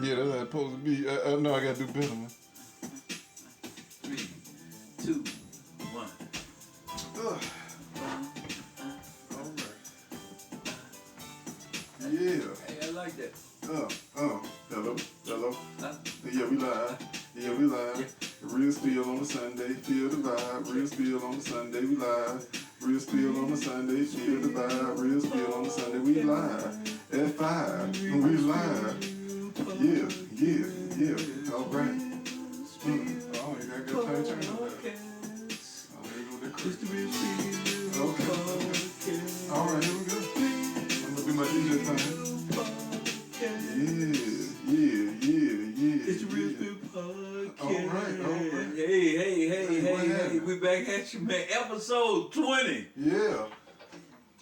Yeah, that's how it's supposed to be. No, I gotta do better, man. 3, 2, 1. Alright. Yeah. Hey, I like that. Hello. Huh? Yeah, we live. Yeah. Real spill on a Sunday, feel the vibe. Real spill on a Sunday, we live. Real spill on a Sunday, feel the vibe. Real spill on a Sunday, we live. At 5, we live. Yeah. Alright. Oh, you got good time turn on that. Oh, there you go, that quick. Okay. Alright, here we go. I'm gonna do my DJ thing. Yeah. It's the Real Spill Podcast. Alright. Hey, we back at you, man. Episode 20. Yeah.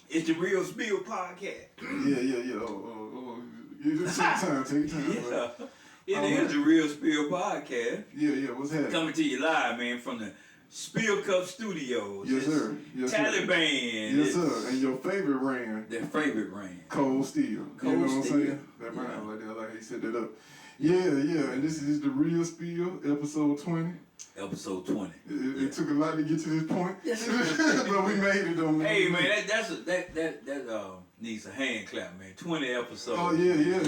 It's the Real Spill Podcast. Yeah. Oh. You just take time. Yeah. It is the Real Spill Podcast. Yeah, what's happening? Coming to you live, man, from the Spill Cup Studios. Yes, sir. Taliban. Yes, sir. And your favorite brand. Their favorite brand. Cold Steel. You know what I'm saying? That brand like that. I like how you set that up. Yeah. And this is the Real Spill, episode 20. Episode 20. It took a lot to get to this point. Yes, but we made it, though, man. Hey, man, that needs a hand clap, man. 20 episodes. Oh, yeah. Yeah,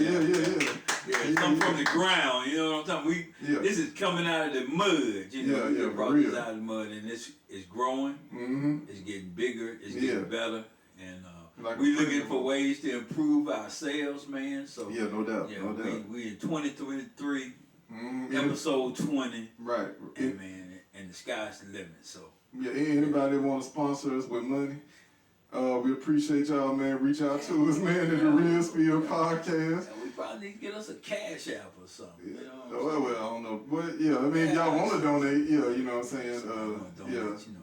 it's come from the ground, you know what I'm talking about? This is coming out of the mud, you know. We brought this out of the mud, and it's growing. Mm-hmm. It's getting bigger. It's getting better. And like we're looking for ways to improve ourselves, man. So yeah, no doubt. We in 2023, episode 20. Right. And and the sky's the limit, so. Yeah, anybody want to sponsor us with money? We appreciate y'all, man. Reach out to us, man, at the Real Spill Podcast. And we probably need to get us a cash app or something. You know well, I don't know. But, yeah, I mean, if y'all want to donate, you know what I'm saying?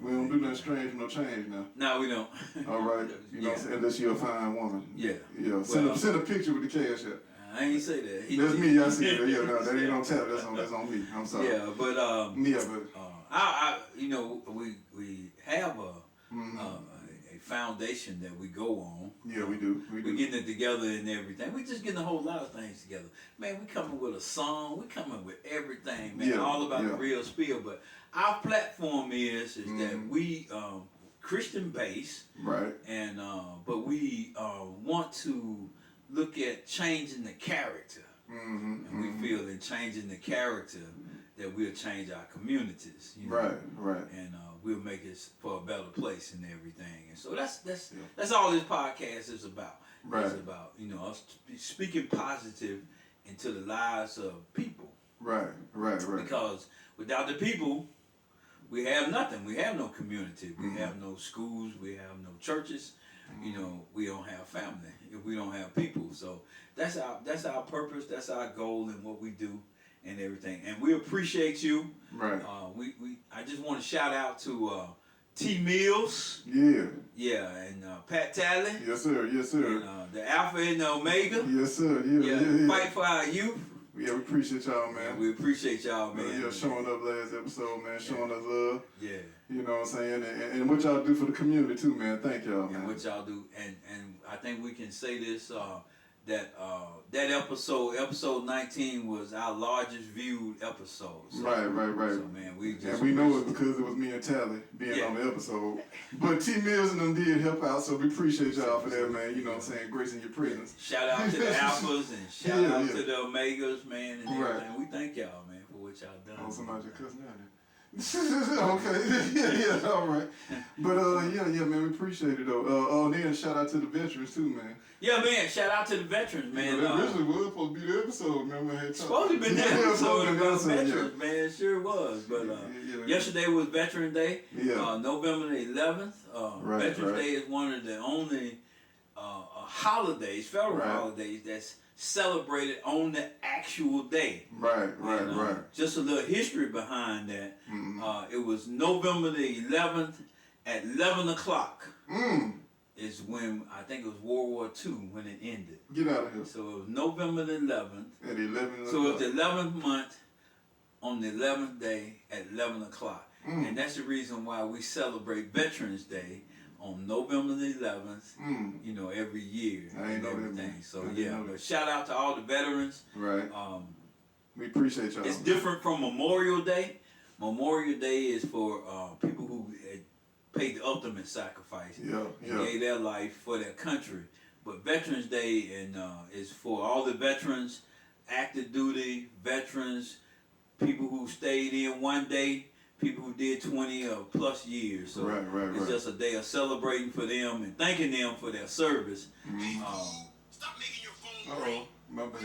We don't do nothing strange for no change now. No, we don't. All right. You know what I'm saying? Unless you're a fine woman. Yeah. Send a picture with the cash app. I ain't say that. That's me. I see that. Yeah, no, that ain't on tap. That's on me. I'm sorry. Yeah, but I you know, we have a foundation that we go on. Yeah, we do. We're getting it together and everything. We're just getting a whole lot of things together. Man, we coming with a song. We coming with everything, man. All about the Real Spill. But our platform is that we Christian based. Right. And but we want to look at changing the character. And we feel in changing the character that we'll change our communities. You know? Right. And we'll make it for a better place and everything. And so that's all this podcast is about. Right. It's about, you know, us speaking positive into the lives of people. Right. Because without the people, we have nothing. We have no community. We have no schools. We have no churches. You know, we don't have family if we don't have people. So that's our purpose. That's our goal in what we do and everything. And we appreciate you. Right. I just want to shout out to T Mills. Yeah, and Pat Talley. Yes, sir. And the Alpha and the Omega. Yes, sir. Yeah. Fight for our youth. Yeah, we appreciate y'all, man. Yeah, we appreciate y'all, man. Yeah, showing up last episode, man. Showing us love. Yeah. You know what I'm saying? And what y'all do for the community too, man. Thank y'all, man. And what y'all do, and I think we can say this, that episode 19 was our largest viewed episode. So, Right. So man, we know it because it was me and Tally being on the episode. But T Mills and them did help out, so we appreciate y'all for that, man. You know what I'm saying? Grace in your presence. Shout out to the Alphas and shout out to the Omegas, man, and everything. Right. We thank y'all, man, for what y'all done. Oh, somebody just cussing out there. Okay, yeah, all right. But yeah, man, we appreciate it though. Then shout out to the veterans too, man. Yeah, man, shout out to the veterans, man. That originally was supposed to be the episode, man. It's supposed to be the episode about veterans, man. It sure was. But yesterday was Veterans Day. November the 11th. Veterans Day is one of the only holidays, federal holidays, that's celebrated on the actual day. Right. Just a little history behind that. It was November the 11th at 11 o'clock. Is when, I think it was World War II when it ended. Get out of here. So it was November the 11th. At 11 So it was the 11th month on the 11th day at 11 o'clock. And that's the reason why we celebrate Veterans Day on November the 11th, you know, every year and everything. So yeah, but shout out to all the veterans. Right. We appreciate y'all. It's different from Memorial Day. Memorial Day is for people who paid the ultimate sacrifice. Gave their life for their country. But Veterans Day is for all the veterans, active duty veterans, people who stayed in one day, people who did 20 or plus years. So it's just a day of celebrating for them and thanking them for their service. Stop making your phone ring. My bad.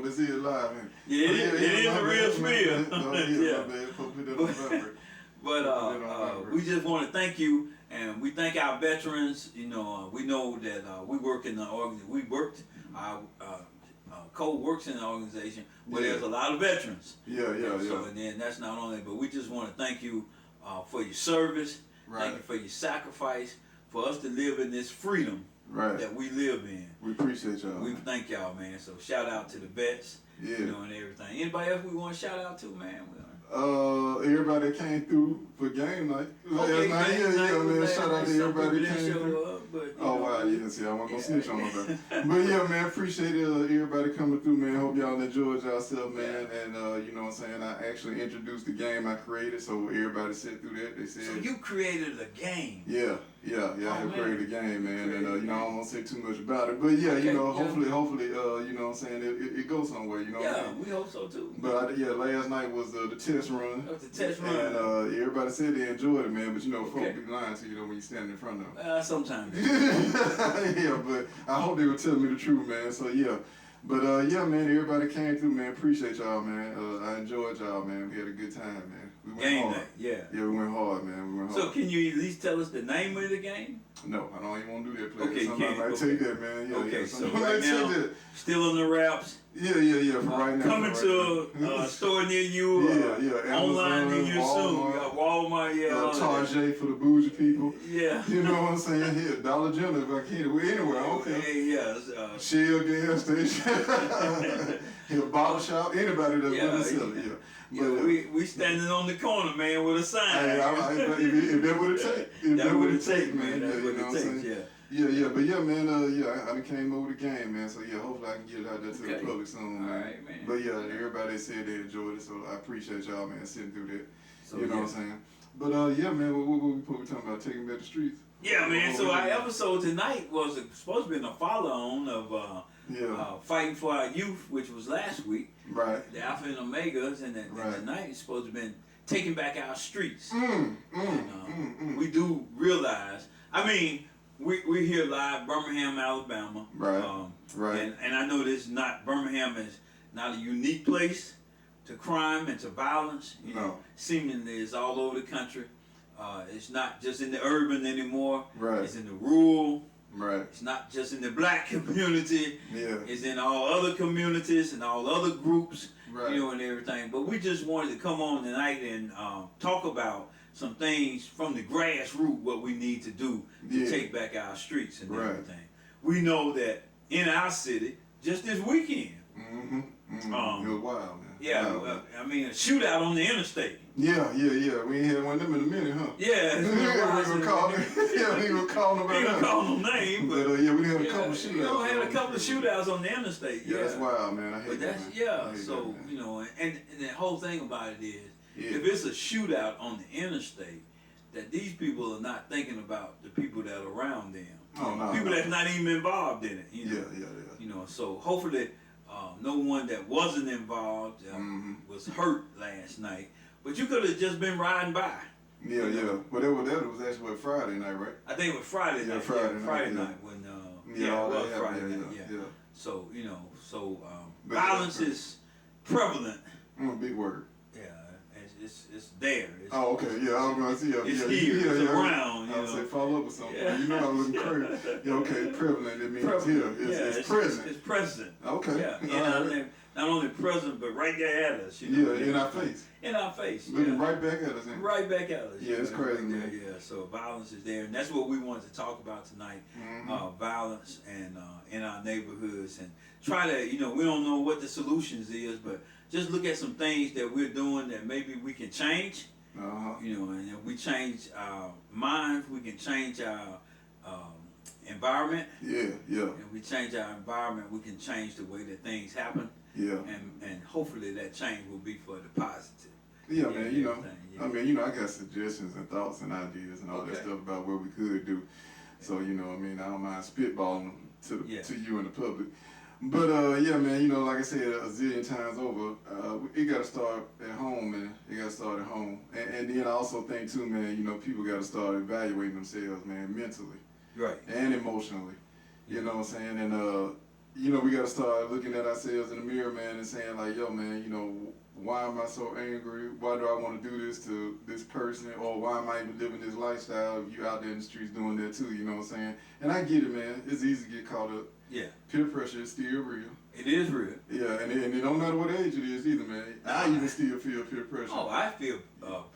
This is live, man. Yeah, it is a real spiel. But we just want to thank you, and we thank our veterans. You know, we know that we work in the our code works in the organization where there's a lot of veterans. So and then that's not only, but we just want to thank you for your service. Thank you for your sacrifice for us to live in this freedom that we live in. We appreciate y'all. We thank y'all, man. So shout out to the vets, you know, and everything. Anybody else we want to shout out to, man? Everybody that came through for game night. Okay, man. Shout out to everybody that came through. Wow, see, I wasn't gonna snitch on nobody. But yeah, man, appreciate everybody coming through, man. Hope y'all enjoyed yourself, man. And you know what I'm saying, I actually introduced the game I created, so everybody sat through that. They said, so you created a game? Yeah, I have created a game, man. And you know, I don't want to say too much about it, but yeah, you know, hopefully, you know what I'm saying, it goes somewhere, you know. Yeah, we hope so too. But last night was the test run. That was the test run. And everybody said they enjoyed it, man. But you know, folks be lying to you, know, when you stand in front of them. Sometimes. Yeah, but I hope they would tell me the truth, man. So yeah. But yeah, man, everybody came through, man. Appreciate y'all, man. I enjoyed y'all, man. We had a good time, man. We went game hard. Night, yeah. Yeah, we went hard, man. We went hard. So can you at least tell us the name of the game? No, I don't even want to do that, player. Okay, somebody might take that, man. Yeah, so right now, still in the wraps. Yeah, for right now. Coming to a store near you. Amazon, online near you soon. Walmart, Target for the bougie people. Yeah. You know what I'm saying? Here, Dollar General if I can. Well, anywhere, okay. Shell gas station. Here, barber shop. Anybody that's willing to sell it. But we standing on the corner, man, with a sign. If that would it take. That would it take, man. That's what it takes, Yeah, but yeah, man, I done came over the game, man, so yeah, hopefully I can get it out there to the public soon, man. All right, man. But yeah, everybody said they enjoyed it, so I appreciate y'all, man, sitting through that. So, you know what I'm saying? But yeah, man, what we talking about, taking back the streets? Yeah, man, so our episode tonight was supposed to be a follow-on of Fighting for Our Youth, which was last week. Right. The Alpha and Omegas, and tonight is supposed to be taking back our streets. We do realize, I mean, we're here live, Birmingham, Alabama. Right. And I know Birmingham is not a unique place to crime and to violence. You know, seemingly it's all over the country. It's not just in the urban anymore. Right. It's in the rural. Right. It's not just in the black community. Yeah. It's in all other communities and all other groups. Right. You know, and everything. But we just wanted to come on tonight and talk about some things from the grassroots, what we need to do to take back our streets and everything. We know that in our city, just this weekend, it was wild, man. Yeah, well, I mean, a shootout on the interstate. Yeah. We ain't had one of them in a minute, huh? Yeah. We ain't gonna call nobody. We ain't gonna call no name, but we had a couple shootouts. We had a couple of shootouts on the interstate. Yeah, that's wild, man. I hate that. So you know, and the whole thing about it is, if it's a shootout on the interstate, that these people are not thinking about the people that are around them. People that's not even involved in it. You know? You know, so hopefully no one that wasn't involved was hurt last night. But you could have just been riding by. Yeah. Well, that was actually Friday night, right? I think it was Friday night. Friday night when it was Friday night. Yeah. So you know, violence is prevalent. Big word. It's there. Okay. Yeah, I was gonna see. It's here. It's around. I was say follow up with something. You know, I was looking crazy. Yeah. Okay. Prevalent. It means prevalent. Here. It's present. It's present. Okay. Yeah. Not only present, but right there at us. You know, in our face. In our face. Looking right back at us. Right back at us. Yeah, it's crazy, man. Yeah. So violence is there, and that's what we wanted to talk about tonight. Violence and in our neighborhoods, and try to, you know, we don't know what the solutions is, but just look at some things that we're doing that maybe we can change. You know, and if we change our minds, we can change our environment. Yeah, yeah. If we change our environment, we can change the way that things happen. Yeah. And hopefully that change will be for the positive. Yeah, man, you know, yeah. I mean, you know, I got suggestions and thoughts and ideas and all that stuff about what we could do. So, you know, I mean, I don't mind spitballing them to you and the public. But, yeah, man, you know, like I said a zillion times over, it got to start at home, man. It got to start at home. And then I also think, too, man, you know, people got to start evaluating themselves, man, mentally. Right. And emotionally. You know what I'm saying? And, you know, we got to start looking at ourselves in the mirror, man, and saying, like, yo, man, you know, why am I so angry? Why do I want to do this to this person? Or why am I even living this lifestyle if you out there in the streets doing that too, you know what I'm saying? And I get it, man. It's easy to get caught up. Yeah. Peer pressure is still real. It is real. Yeah, and it don't matter what age it is either, man. I even still feel peer pressure. Oh, I feel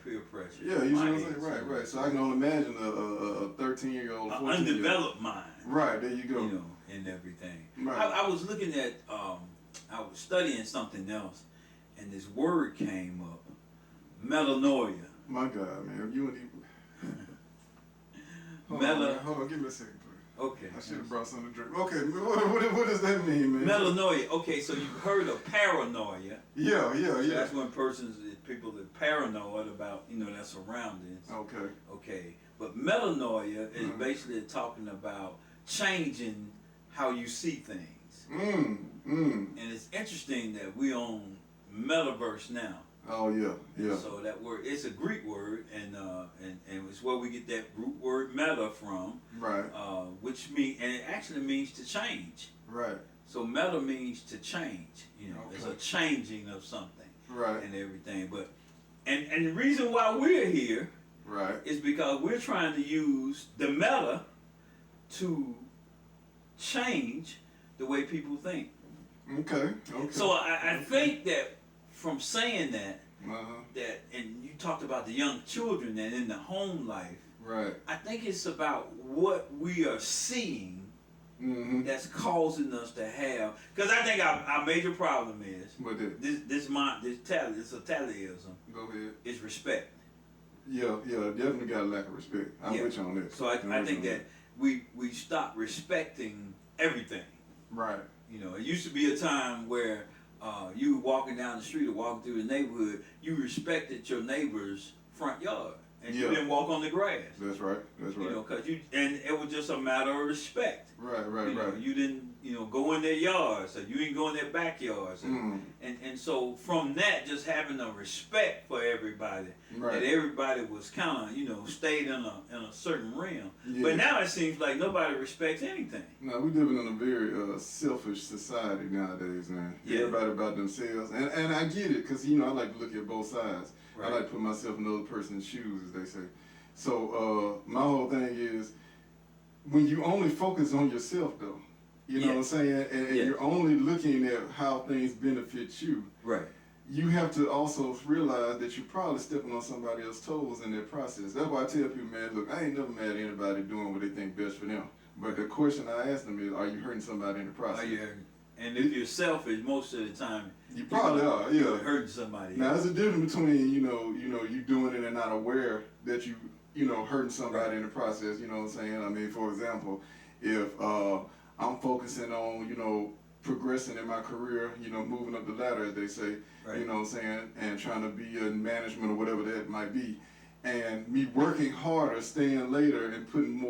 peer pressure. Yeah, you know what I'm saying? Right, right. So I can only imagine a 13-year-old, 14-year-old. Undeveloped mind. Right, there you go. You know, and everything. Right. I was looking at, I was studying something else, and this word came up, metanoia. My God, man, you and hold on, give me a second, please. Okay. I should have brought something to drink. Okay, what does that mean, man? Metanoia. Okay, so you've heard of paranoia. Yeah. So that's when people are paranoid about, you know, their surroundings. Okay. Okay. But metanoia is basically talking about changing how you see things. And it's interesting that we on metaverse now. Oh yeah. And so that word, it's a Greek word, and it's where we get that root word meta from. Right. Which and it actually means to change. Right. So meta means to change. You know, it's a changing of something. Right. And everything. But and the reason why we're here. Right. Is because we're trying to use the meta to change the way people think. Okay. So I think that from saying that, that, and you talked about the young children and in the home life, right? I think it's about what we are seeing that's causing us to have. Because I think our major problem is this it's a tallyism. Go ahead. It's respect. Yeah, definitely got a lack of respect. I'm with you on that. So I think that we stop respecting everything. Right. You know, it used to be a time where you were walking down the street or walking through the neighborhood, you respected your neighbor's front yard. And you didn't walk on the grass. That's right. You know, and it was just a matter of respect. Right. You didn't, go in their yards, so you didn't go in their backyards. And so from that, just having a respect for everybody, that everybody was kind of, stayed in a certain realm. Yeah. But now it seems like nobody respects anything. No, we living in a very selfish society nowadays, man. Yeah. Everybody about themselves. And I get it, because, I like to look at both sides. Right. I like to put myself in another person's shoes, as they say. So my whole thing is, when you only focus on yourself, though, you know what I'm saying, and you're only looking at how things benefit you, right? You have to also realize that you're probably stepping on somebody else's toes in that process. That's why I tell people, man, look, I ain't never mad at anybody doing what they think best for them. But the question I ask them is, are you hurting somebody in the process? Are you hurting? And if you're selfish, most of the time, you probably are. Yeah, hurting somebody. Now, there's a difference between you doing it and not aware that you hurting somebody in the process. You know what I'm saying? I mean, for example, if I'm focusing on progressing in my career, moving up the ladder, as they say, you know what I'm saying, and trying to be in management or whatever that might be, and me working harder, staying later, and putting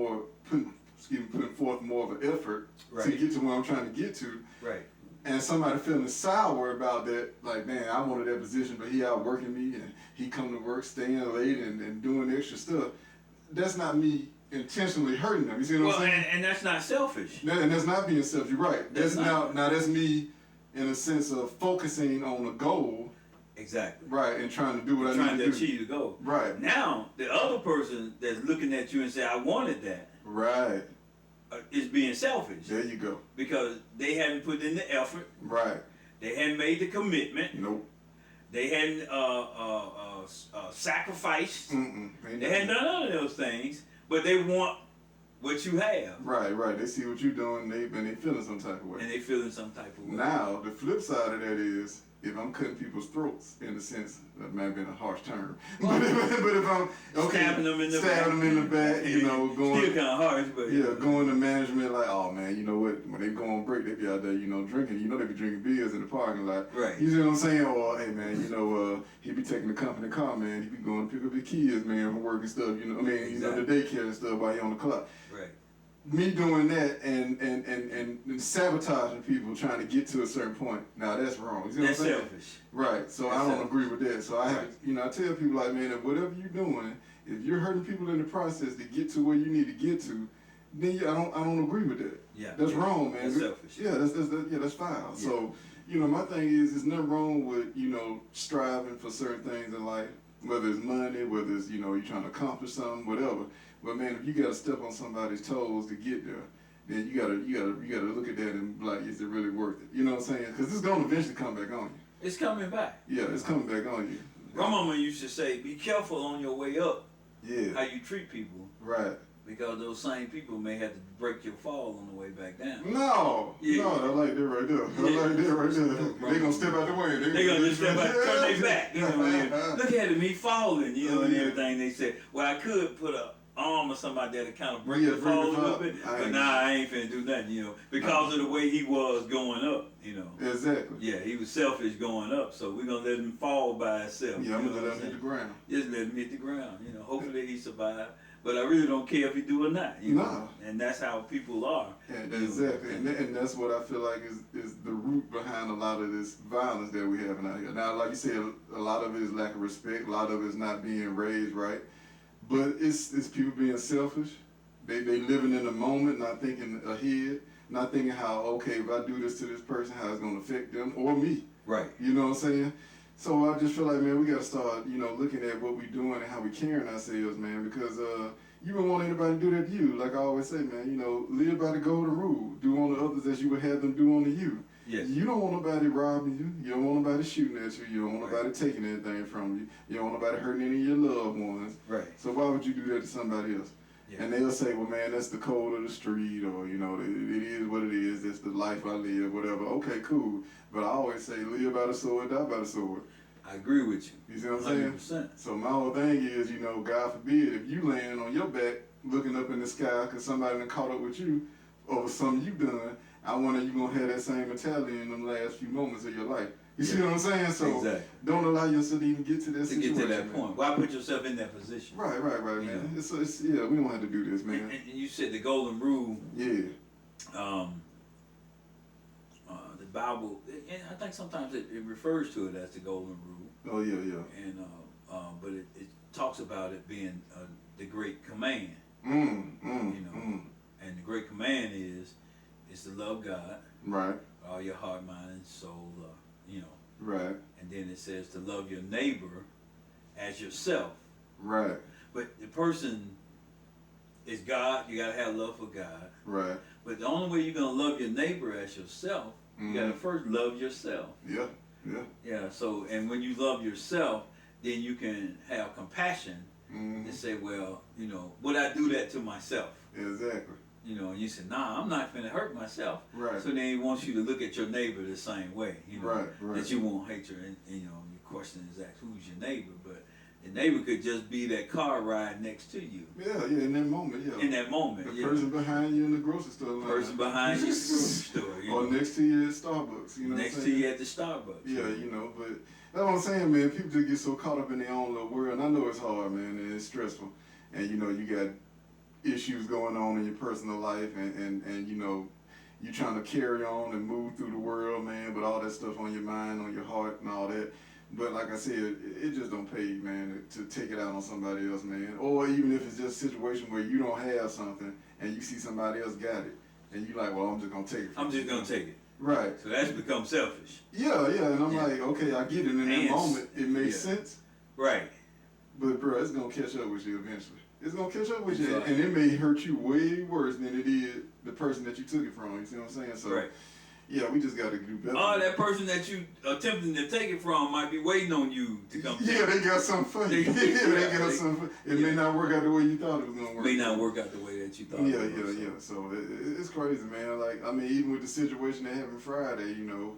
forth more of an effort to get to where I'm trying to get to. Right. And somebody feeling sour about that, like, man, I wanted that position, but he out working me, and he come to work, staying late, and doing extra stuff. That's not me intentionally hurting them. You see what I'm saying? And that's not selfish. And that's not being selfish. You're right. That's now that's me in a sense of focusing on a goal. Exactly. Right, and trying to do what I need to do. Trying to achieve the goal. Right. Now, the other person that's looking at you and say, I wanted that. Right. Is being selfish. There you go. Because they hadn't put in the effort. Right. They hadn't made the commitment. Nope. They hadn't sacrificed. They hadn't done none of those things, but they want what you have. Right. They see what you're doing, and they feeling some type of way. And they feeling some type of way. Now, the flip side of that is, if I'm cutting people's throats, in a sense, that might have been a harsh term. But if I'm stabbing them in the back, you know, going still kind of harsh, but going to management like, oh man, you know what? When they go on break, they be out there, you know, drinking. You know, they be drinking beers in the parking lot. Right. You see what I'm saying? Or hey man, you know, he be taking the company car, man. He be going to pick up his kids, man, from work and stuff. You know, I mean, you know, the daycare and stuff while he on the clock. Right. Me doing that and sabotaging people trying to get to a certain point. Now that's wrong. You see what I'm saying? Selfish. Right. So I don't agree with that. So I have, you know, I tell people like, man, if whatever you're doing, if you're hurting people in the process to get to where you need to get to, then I don't agree with that. Yeah. That's wrong, man. That's selfish. Yeah, that's foul. Yeah. So, you know, my thing is, there's nothing wrong with, you know, striving for certain things in life, whether it's money, whether it's, you know, you're trying to accomplish something, whatever. But man, if you gotta step on somebody's toes to get there, then you gotta look at that and be like, is it really worth it? You know what I'm saying? Because it's gonna eventually come back on you. It's coming back. Yeah, it's coming back on you. My mama used to say, be careful on your way up. Yeah. How you treat people. Right. Because those same people may have to break your fall on the way back down. No, I like that right there. I like that right there. They gonna step out the way. They gonna just step out, turn their back. You know, and look at him, he falling. You know, and everything. They said, well, I could put a arm or somebody there to kind of break the fall a little bit, but I ain't finna do nothing. You know, because of the way he was going up. You know. Exactly. Yeah, he was selfish going up, so we're gonna let him fall by himself. Yeah, I'm gonna let him hit the ground. Just let him hit the ground. You know, hopefully he survived. But I really don't care if he do or not, you know. And that's how people are. And exactly, and that's what I feel like is the root behind a lot of this violence that we have out here. Now, like you said, a lot of it is lack of respect. A lot of it is not being raised right. But it's people being selfish. They living in the moment, not thinking ahead, not thinking how, okay, if I do this to this person, how it's going to affect them or me. Right. You know what I'm saying? So I just feel like, man, we got to start, you know, looking at what we doing and how we carrying ourselves, man, because you don't want anybody to do that to you. Like I always say, man, you know, live by the golden rule. Do unto others as you would have them do unto you. Yes. You don't want nobody robbing you. You don't want nobody shooting at you. You don't want nobody taking anything from you. You don't want nobody hurting any of your loved ones. Right. So why would you do that to somebody else? Yeah. And they'll say, well, man, that's the code of the street, or, you know, it is what it is. That's the life I live, whatever. Okay, cool. But I always say, live by the sword, die by the sword. I agree with you. You see what I'm 100%. saying? So my whole thing is, you know, God forbid, if you laying on your back looking up in the sky because somebody done caught up with you over something you done, I wonder you going to have that same mentality in them last few moments of your life. You see what I'm saying? So don't allow yourself to even get to that situation. To get to that point. Why put yourself in that position? Right, man. It's, yeah, we don't have to do this, man. And you said the golden rule. Yeah. The Bible, and I think sometimes it refers to it as the golden rule. Oh, yeah. And but it talks about it being the great command. And the great command is to love God. Right. All your heart, mind, and soul. You know. Right. And then it says to love your neighbor as yourself. Right. But the person is God. You gotta have love for God. Right. But the only way you're gonna love your neighbor as yourself, you gotta first love yourself. Yeah. Yeah. So, and when you love yourself, then you can have compassion and say, well, you know, would I do that to myself? Exactly. You know, and you say, nah, I'm not finna hurt myself. Right. So then he wants you to look at your neighbor the same way. You know, right. That you won't hate your, and you know, your question is asked, who's your neighbor? But the neighbor could just be that car ride next to you. Yeah, in that moment, yeah. In that moment, the person behind you in the grocery store line. Person behind you in the grocery store. You or know? next to you at Starbucks, you know next to you at the Starbucks. Yeah, you know, but that's what I'm saying, man. People just get so caught up in their own little world. And I know it's hard, man, and it's stressful. And, you know, you got issues going on in your personal life, and you know, you trying to carry on and move through the world, man, but all that stuff on your mind, on your heart, and all that. But like I said, it just don't pay, man, to take it out on somebody else, man. Or even if it's just a situation where you don't have something and you see somebody else got it, and you like, well, I'm just gonna take it. I'm just gonna take it. Right. So that's become selfish. Yeah, and I'm like, okay, I get it. In that moment, it makes sense. Right. But bro, it's gonna catch up with you eventually. It's gonna catch up with you, and it may hurt you way worse than it did the person that you took it from. You see what I'm saying? So, yeah, we just gotta do better. That person that you attempting to take it from might be waiting on you to come. Yeah, they got something for you. They got something. It may not work out the way you thought it was gonna work. May not work out the way that you thought. Yeah. So it's crazy, man. Like, I mean, even with the situation that happened Friday, you know,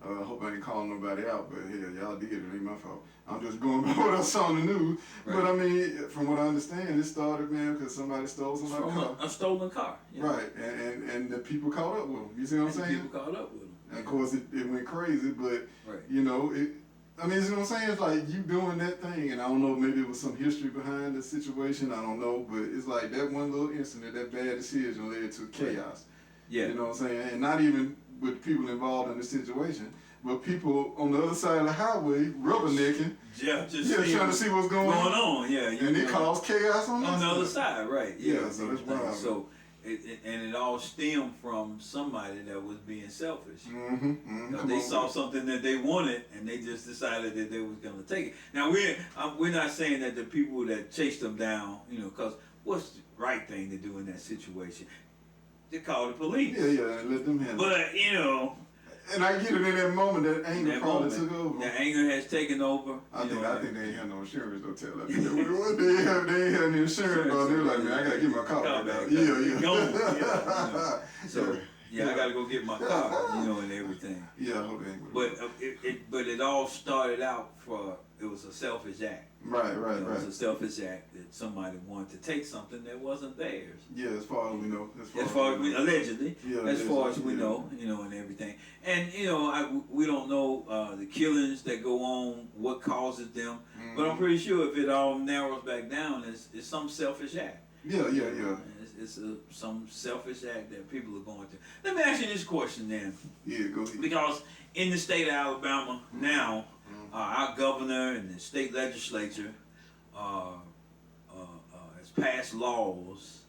I hope I ain't calling nobody out, but hell, y'all did. It ain't my fault. I'm just going by what I saw on the news. Right. But I mean, from what I understand, it started, man, because somebody stole somebody's car. A stolen car. Yeah. Right, and the people caught up with them. You see what I'm saying? People caught up with them. And of course, it went crazy, but Right. you know, I mean, you know what I'm saying? It's like you doing that thing, and I don't know, maybe it was some history behind the situation. I don't know, but it's like that one little incident, that bad decision led to chaos. Yeah. You know what I'm saying? And not even with people involved in the situation, but people on the other side of the highway rubbernecking. Yeah, trying to see what's going on. Yeah, and it caused chaos on the other side, right? Yeah, so that's wild. So it all stemmed from somebody that was being selfish. They saw something that they wanted, and they just decided that they was gonna take it. Now we're not saying that the people that chased them down, you know, because what's the right thing to do in that situation? They call the police. Yeah, and let them handle it. But you know. And I get it in that moment, that anger probably took over. That anger has taken over. I think they ain't had no insurance, don't tell that. They ain't had any insurance, but they were like, man, I gotta get my car right now. Yeah. So, I gotta go get my car, you know, and everything. Yeah, I hope they ain't But it all started out it was a selfish act. Right. It was a selfish act that somebody wanted to take something that wasn't theirs. Yeah, as far as we know. Allegedly. Yeah, as far as we know, you know, and everything. And, you know, we don't know the killings that go on, what causes them. But I'm pretty sure if it all narrows back down, it's some selfish act. Yeah. It's some selfish act that people are going through. Let me ask you this question then. Yeah, go ahead. Because in the state of Alabama now, our governor and the state legislature has passed laws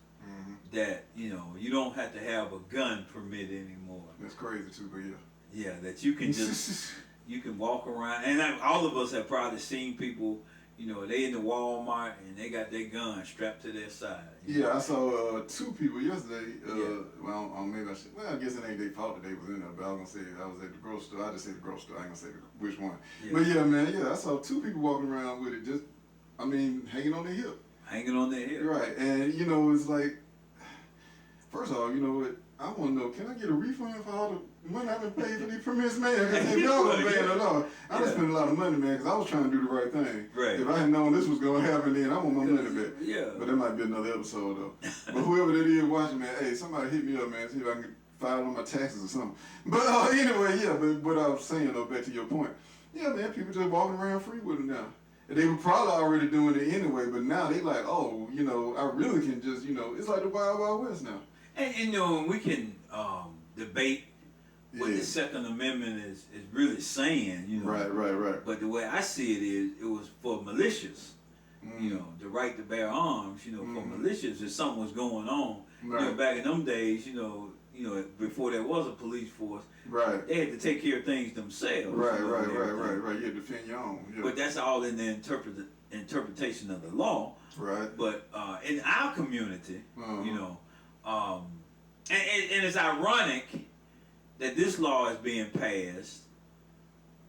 that, you know, you don't have to have a gun permit anymore. That's crazy too, but yeah. Yeah, that you can just, you can walk around. And all of us have probably seen people, you know, they in the Walmart and they got their gun strapped to their side. Yeah, I saw two people yesterday. Well, maybe I should. Well, I guess it ain't their fault that they was in there, but I was gonna say I was at the grocery store. I just said the grocery store. I ain't gonna say which one. Yeah. But yeah, man, I saw two people walking around with it, just, I mean, hanging on their hip. Hanging on their hip. Right, and you know, it's like, first of all, you know what? I want to know, can I get a refund for all the money I've been paid for these permits, man? Because if y'all don't pay at all, I done spent a lot of money, man, because I was trying to do the right thing. Right. If I had known this was going to happen, then I want my money back. Yeah. But that might be another episode, though. But whoever that is watching, man, hey, somebody hit me up, man, see if I can file on my taxes or something. But anyway, but what I was saying, though, back to your point, yeah, man, people just walking around free with them now. And they were probably already doing it anyway, but now they like, oh, you know, I really can just, you know, it's like the Wild Wild West now. And you know, we can debate what the Second Amendment is really saying, you know. Right. But the way I see it is, it was for militias, you know, the right to bear arms, you know, for militias. If something was going on, you know, back in them days, you know, before there was a police force, they had to take care of things themselves. Right. You had to defend your own. Yeah. But that's all in the interpretation of the law. Right. But in our community, you know, and it's ironic that this law is being passed,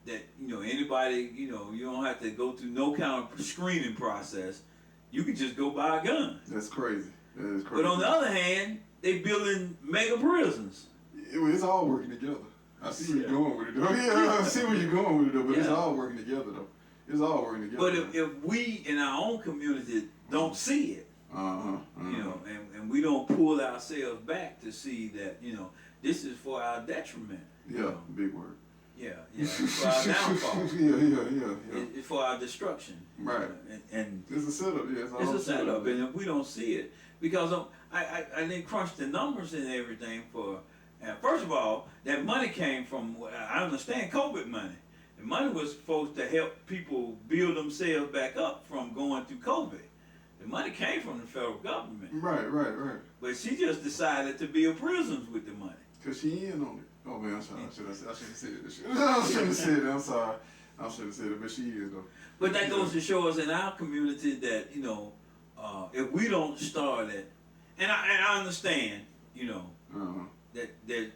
that, you know, anybody, you know, you don't have to go through no kind of screening process. You can just go buy a gun. That's crazy. That is crazy. But on the other hand, they building mega prisons. It's all working together. I see where you're going with it, though. Yeah, I see where you're going with it, though. But it's all working together, though. It's all working together. But if we in our own community don't see it, you know, and we don't pull ourselves back to see that, you know, this is for our detriment. Yeah, you know? Big word. Yeah, it's for our downfall. Yeah. It's for our destruction. Right. And it's a setup, yeah. It's a setup, and if we don't see it, because I didn't crunch the numbers and everything for, first of all, that money came from, I understand, COVID money. The money was supposed to help people build themselves back up from going through COVID. The money came from the federal government. Right. But she just decided to build prisons with the money. Because she in on it. Oh, man, I'm sorry. I should have said it. I shouldn't have said it. I'm sorry. I should have said it, but she is, though. But that goes to show us in our community that, you know, if we don't start it, and I understand, you know, that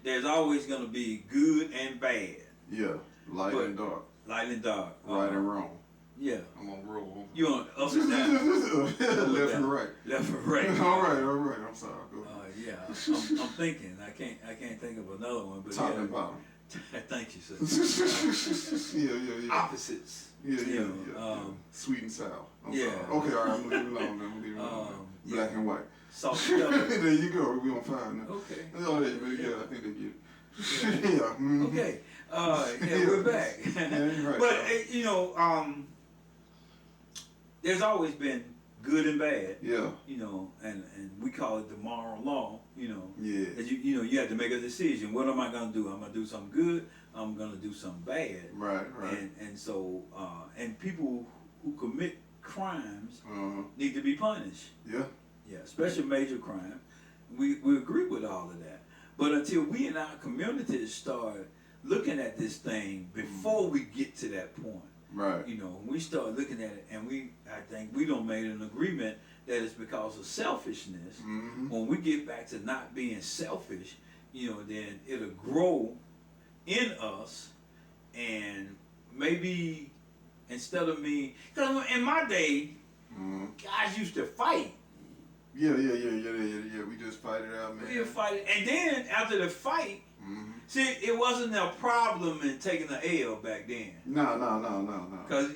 there's always going to be good and bad. Yeah, light and dark. Light and dark. Right and wrong. Yeah. I'm on roll. You on up and down? Left and right. Left and right. All right. I'm sorry. Go ahead. Yeah. I'm thinking. I can't think of another one. But top and bottom. Thank you, sir. Yeah. Opposites. Yeah. Sweet and sour. I'm sorry. Okay, all right, I'm gonna leave it alone, man. I'm gonna leave it alone. Black and white. Salt and pepper. There you go. We on fire now. Okay. Oh, yeah, I think they get it. Yeah. Mm-hmm. Okay. We're back. Right, but there's always been good and bad. Yeah. And we call it the moral law. Yeah. That you have to make a decision. What am I gonna do? I'm gonna do something good. I'm gonna do something bad. Right. And so and people who commit crimes need to be punished. Yeah. Yeah, especially major crime. We agree with all of that. But until we in our communities start looking at this thing before we get to that point, right? We start looking at it, and I think we don't made an agreement that it's because of selfishness. Mm-hmm. When we get back to not being selfish, then it'll grow in us, and maybe instead of me, because in my day, guys used to fight. Yeah. We just fight it out, man. We would fight it, and then after the fight, see, it wasn't a problem in taking an L back then. No. Because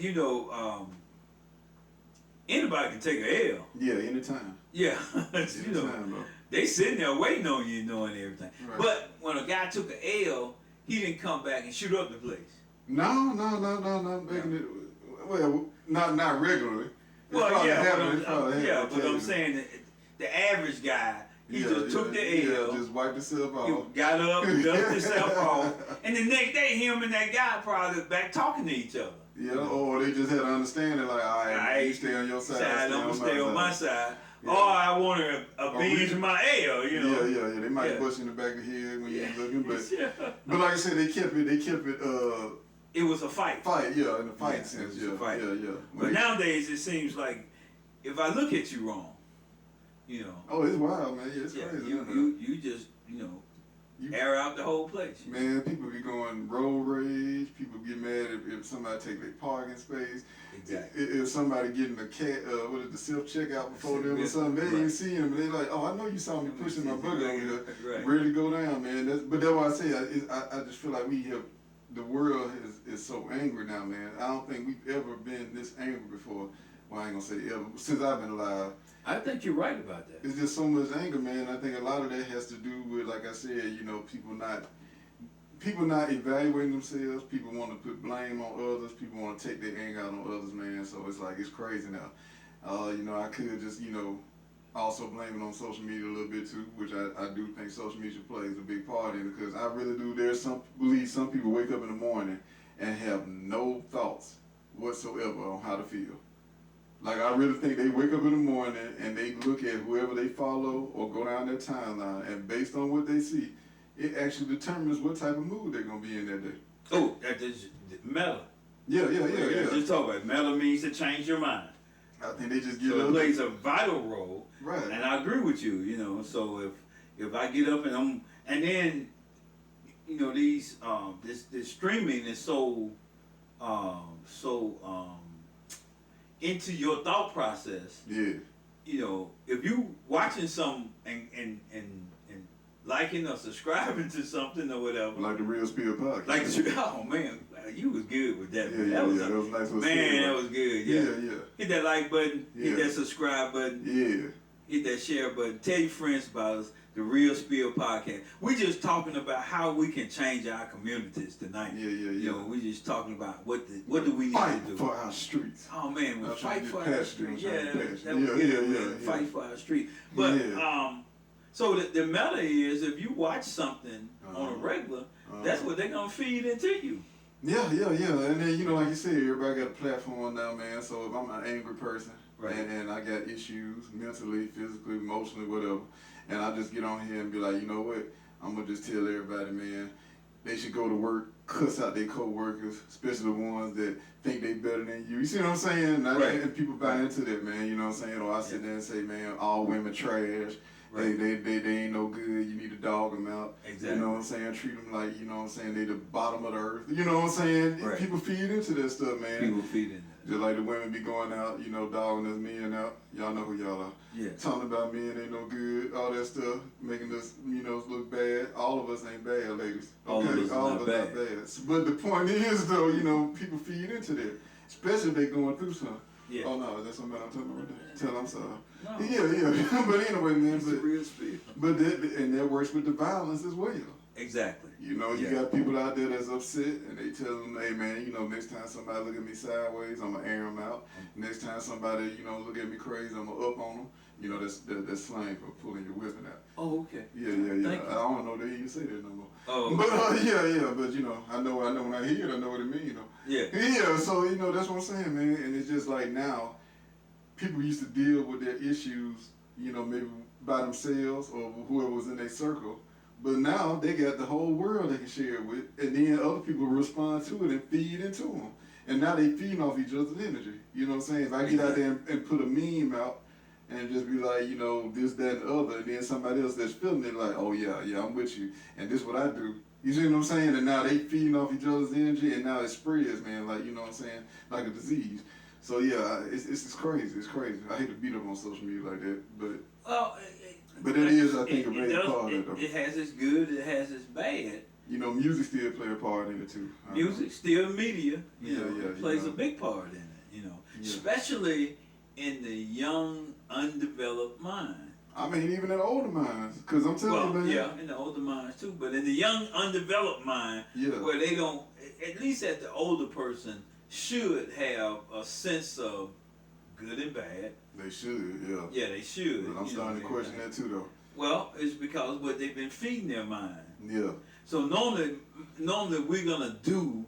anybody can take an L. Yeah, anytime. Yeah, Anytime, bro. they sitting there waiting on you, knowing everything. Right. But when a guy took an L, he didn't come back and shoot up the place. No. Making it. Well, not regularly. But I'm saying that the average guy, he just took the L. Just wiped himself off. He got up, dusted himself off, and the next day, him and that guy probably back talking to each other. Yeah, or they just had an understanding like, all right, you stay on your side. I'm gonna stay on my side. Yeah. Or I want to avenge my L, Yeah. They might bust you in the back of the head when you're looking, but like I said, they kept it. It was a fight. In the fight sense. It was a fight. Yeah. But nowadays, it seems like if I look at you wrong, Oh, it's wild, man. Yeah, it's crazy. You just air out the whole place. Man, people be going road rage. People get mad if somebody take their parking space. Exactly. If somebody getting the the self checkout before them or something, they ain't see him. They like, oh, I know you saw me pushing my bugger over here, ready to go down, man. But that's why I say I just feel like the world is so angry now, man. I don't think we've ever been this angry before. Well, I ain't gonna say ever since I've been alive. I think you're right about that. It's just so much anger, man. I think a lot of that has to do with, like I said, people not evaluating themselves. People want to put blame on others. People want to take their anger out on others, man. So it's like, it's crazy now. I could just, also blame it on social media a little bit too, which I do think social media plays a big part in it, because I really do. Believe some people wake up in the morning and have no thoughts whatsoever on how to feel. Like, I really think they wake up in the morning and they look at whoever they follow or go down their timeline, and based on what they see, it actually determines what type of mood they're going to be in that day. Oh, that is meta. Yeah. Just talk about it. Meta means to change your mind. I think they just get so up. It plays a vital role. Right. And I agree with you, so if I get up and then, these, this streaming is so into your thought process. Yeah. If you watching some and liking or subscribing to something or whatever. Like the Real Spill podcast. Oh man, you was good with that. Yeah, that was nice. Man, that was good. Yeah. Hit that like button, hit that subscribe button. Yeah. Hit that share button. Tell your friends about us, the Real Spill podcast. We just talking about how we can change our communities tonight. Yeah. We just talking about what do we need fight to do. for our streets. Oh man, we fight for our streets. Yeah. Fight for our street. But so the meta is, if you watch something on a regular, that's what they're gonna feed into you. Yeah. And then, like you said, everybody got a platform now, man. So if I'm an angry person, right, and I got issues mentally, physically, emotionally, whatever, and I just get on here and be like, you know what, I'm gonna just tell everybody, man, they should go to work, cuss out their co-workers, especially the ones that think they better than you. You see what I'm saying? Right. And people buy into that, man. You know what I'm saying? Or I sit there and say, man, all women trash. Right. Hey, they ain't no good. You need to dog them out. Exactly. You know what I'm saying? Treat them like, you know what I'm saying, they the bottom of the earth. You know what I'm saying? Right. People feed into that stuff, man. People feed into that. Just like the women be going out, you know, dogging us men out. Y'all know who y'all are. Yeah. Talking about men ain't no good, all that stuff, making us, you know, look bad. All of us ain't bad, ladies. All of us not bad. But the point is, though, you know, people feed into that, especially if they going through something. Yeah. Oh no, that's something I'm talking about right there. Tell I'm sorry. No. Yeah. But anyway, man, It's a real spirit. but that works with the violence as well. Exactly. You know, you got people out there that's upset, and they tell them, hey man, you know, next time somebody look at me sideways, I'm gonna air them out. Next time somebody, you know, look at me crazy, I'm gonna up on them. You know, that's slang for pulling your weapon out. Oh, okay. Yeah. Thank you. I don't know they even say that no more. Oh, But but you know, I know when I hear it, I know what it means. You know. yeah. Yeah. So you know, that's what I'm saying, man. And it's just like now, people used to deal with their issues, you know, maybe by themselves or whoever was in their circle. But now they got the whole world they can share it with, and then other people respond to it and feed into them. And now they feeding off each other's energy. You know what I'm saying? If I get out there and put a meme out and just be like, you know, this, that, and the other, and then somebody else that's feeling it like, oh yeah, I'm with you, and this is what I do. You see what I'm saying? And now they feeding off each other's energy, and now it spreads, man, like, you know what I'm saying, like a disease. So yeah, it's crazy. It's crazy. I hate to beat up on social media like that, but it is, I think, a major part of it, though. It has its good, it has its bad. You know, music still play a part in it too. Music, still media, plays yeah. a big part in it, Yeah. especially in the young, undeveloped mind. I mean, even in the older minds, because I'm telling you, man. Yeah, in the older minds too, but in the young, undeveloped mind, where they don't, at least at the older person, should have a sense of good and bad. They should, yeah. Yeah, they should. But I'm starting to question that too, though. Well, it's because what they've been feeding their mind. Yeah. So normally we're gonna do